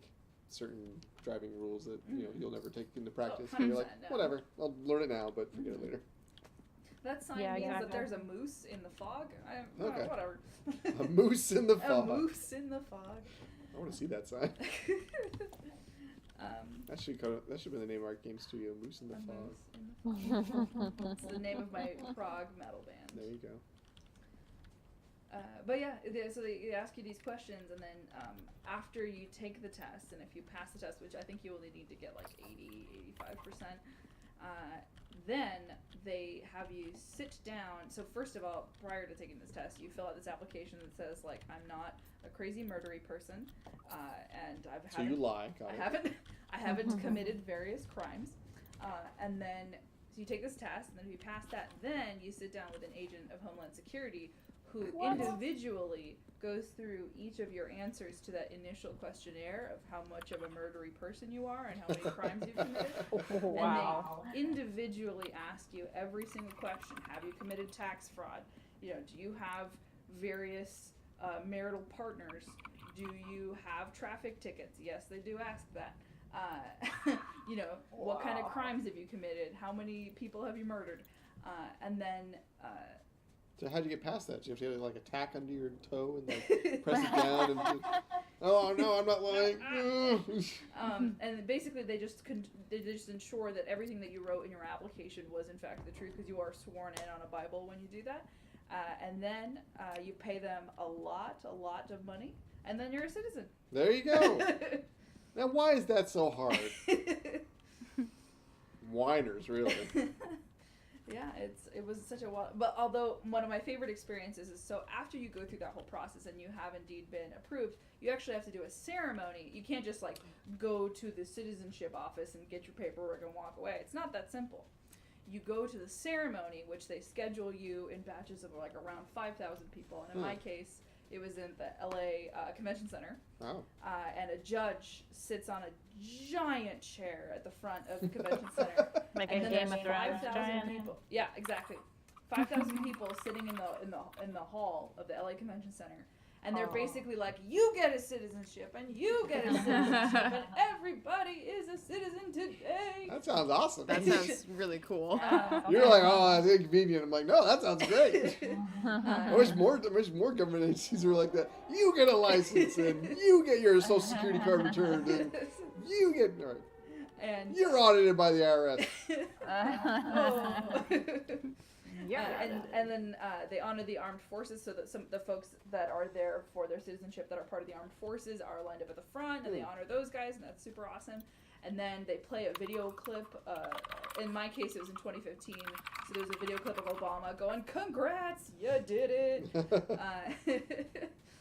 certain driving rules that you'll never take into practice. And you're like, 100% no. whatever, I'll learn it now, but forget it later. That sign Yeah, means that exactly. there's a moose in the fog. Okay. Whatever. A moose in the A fog. moose in the fog. I want to see that sign. That should be the name of our game studio, Moose in the a Fog. moose in the fog. It's the name of my prog metal band. There you go. But yeah, so they ask you these questions, and then after you take the test, and if you pass the test, which I think you only need to get like 85%, then they have you sit down. So first of all, prior to taking this test, you fill out this application that says like, I'm not a crazy murdery person, and So you lie. Got it. I haven't committed various crimes, and then so you take this test, and then if you pass that, then you sit down with an agent of Homeland Security who individually goes through each of your answers to that initial questionnaire of how much of a murdery person you are and how many crimes you've committed. Wow. And they individually ask you every single question. Have you committed tax fraud? You know, do you have various marital partners? Do you have traffic tickets? Yes, they do ask that. You know, what kind of crimes have you committed? How many people have you murdered? And then So how'd you get past that? Do you have to get like a tack under your toe and like press it down and just, oh no, I'm not lying. and basically they just ensure that everything that you wrote in your application was in fact the truth, because you are sworn in on a Bible when you do that. And then you pay them a lot of money, and then you're a citizen. There you go. Now why is that so hard? Whiners, really. Yeah, it was such a while. But although one of my favorite experiences is so after you go through that whole process and you have indeed been approved, you actually have to do a ceremony. You can't just like go to the citizenship office and get your paperwork and walk away. It's not that simple. You go to the ceremony, which they schedule you in batches of like around 5,000 people. And in my case, it was in the LA Convention Center. Oh. And a judge sits on a giant chair at the front of the convention center. Like And a then Game there's of Thrones 5,000 giant. people. Yeah, exactly. 5,000 people sitting in the hall of the LA Convention Center. And they're basically like, you get a citizenship, and you get a citizenship, and everybody is a citizen today. That sounds awesome. That sounds really cool. You're like, oh, that's inconvenient. I'm like, no, that sounds great. I wish more government agencies were like that. You get a license, and you get your Social Security card returned, and you get, all right, And you're audited by the IRS. And then they honor the armed forces, so that some of the folks that are there for their citizenship that are part of the armed forces are lined up at the front, and they honor those guys, and that's super awesome. And then they play a video clip. In my case, it was in 2015, so there's a video clip of Obama going, "Congrats, you did it."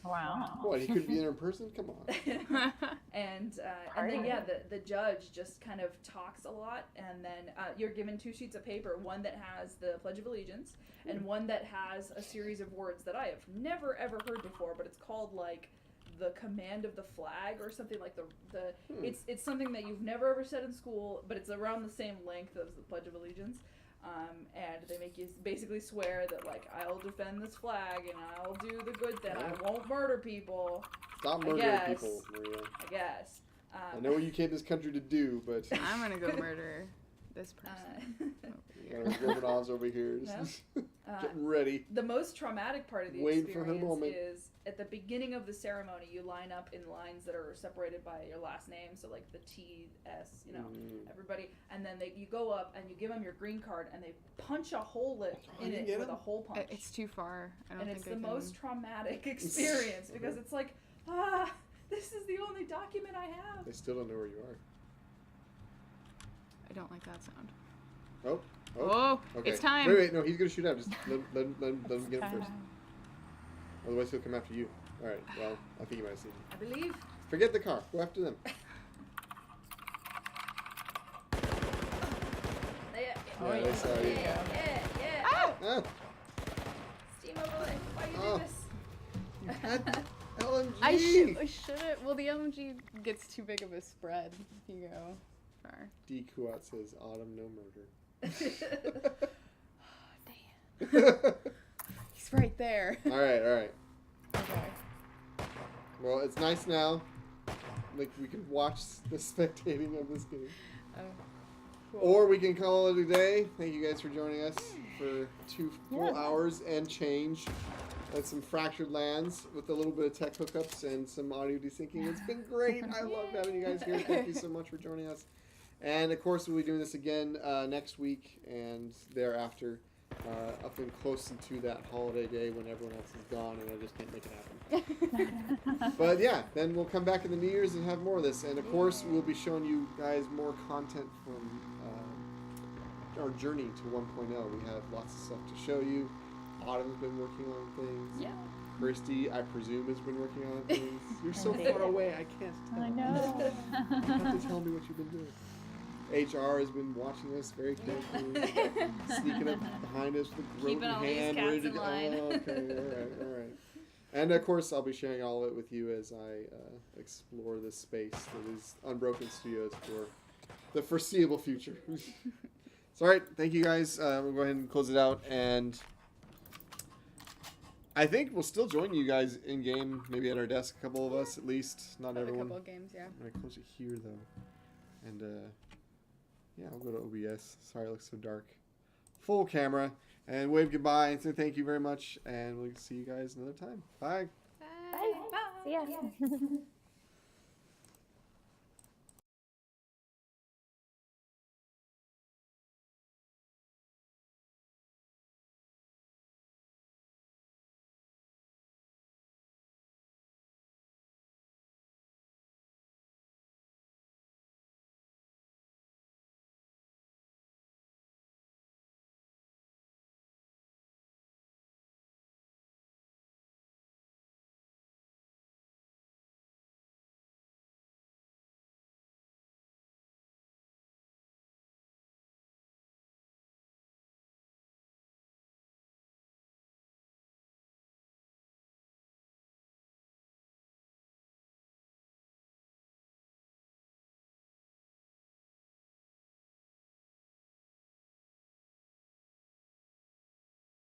Wow. What, he couldn't be there in person? Come on. And then yeah, the judge just kind of talks a lot, and then you're given 2 sheets of paper, one that has the Pledge of Allegiance and one that has a series of words that I have never ever heard before, but it's called like the command of the flag or something like the it's something that you've never ever said in school, but it's around the same length as the Pledge of Allegiance. And they make you basically swear that, like, I'll defend this flag and I'll do the good thing. I won't murder people. Stop murdering people, Maria. I guess. I know what you came to this country to do, but... I'm gonna go murder this person. Romanoff's over here. Getting ready. The most traumatic part of the Waiting for her experience moment. is at the beginning of the ceremony, you line up in lines that are separated by your last name, so like the T, S, everybody, and then you go up and you give them your green card, and they punch a hole in it with a hole punch. It's too far. I don't And think it's I the can... most traumatic experience because it's like, this is the only document I have. They still don't know where you are. I don't like that sound. Oh. Okay. It's time. Wait, no, he's gonna shoot out. Just let him get him first. Otherwise, he'll come after you. All right. Well, I think you might have seen him. I believe. Forget the car. Go after them. They saw you. Yeah. Ah, Steamboat boy, why you Oh. do this? you had LMG. I should have. Well, the LMG gets too big of a spread if you go far. D. Kuat says, "Autumn, no murder." Damn. He's right there. All right. Okay. Well, it's nice now. Like, we can watch the spectating of this game. Cool. Or we can call it a day. Thank you guys for joining us for 2 full Yeah. hours and change. And some fractured lands with a little bit of tech hookups and some audio desyncing. It's been great. I love having you guys here. Thank you so much for joining us. And of course, we'll be doing this again next week and thereafter, up and close to that holiday day when everyone else is gone and I just can't make it happen. But yeah, then we'll come back in the New Year's and have more of this. And of course, we'll be showing you guys more content from our journey to 1.0. We have lots of stuff to show you. Autumn's been working on things. Yeah. Kristi, I presume, has been working on things. You're so far away, I can't tell. I know. You have to tell me what you've been doing. HR has been watching us very carefully, sneaking up behind us with a Keeping groping all these hand, cats ready to in go. line. Oh, okay, all right. And of course, I'll be sharing all of it with you as I explore this space that is Unbroken Studios for the foreseeable future. So, all right, thank you guys. We'll go ahead and close it out, and I think we'll still join you guys in game, maybe at our desk, a couple of us at least, not A everyone. couple of games, yeah. I'm gonna close it here though, and yeah, I'll go to OBS. Sorry, it looks so dark. Full camera, and wave goodbye and say thank you very much, and we'll see you guys another time. Bye. Bye. See ya.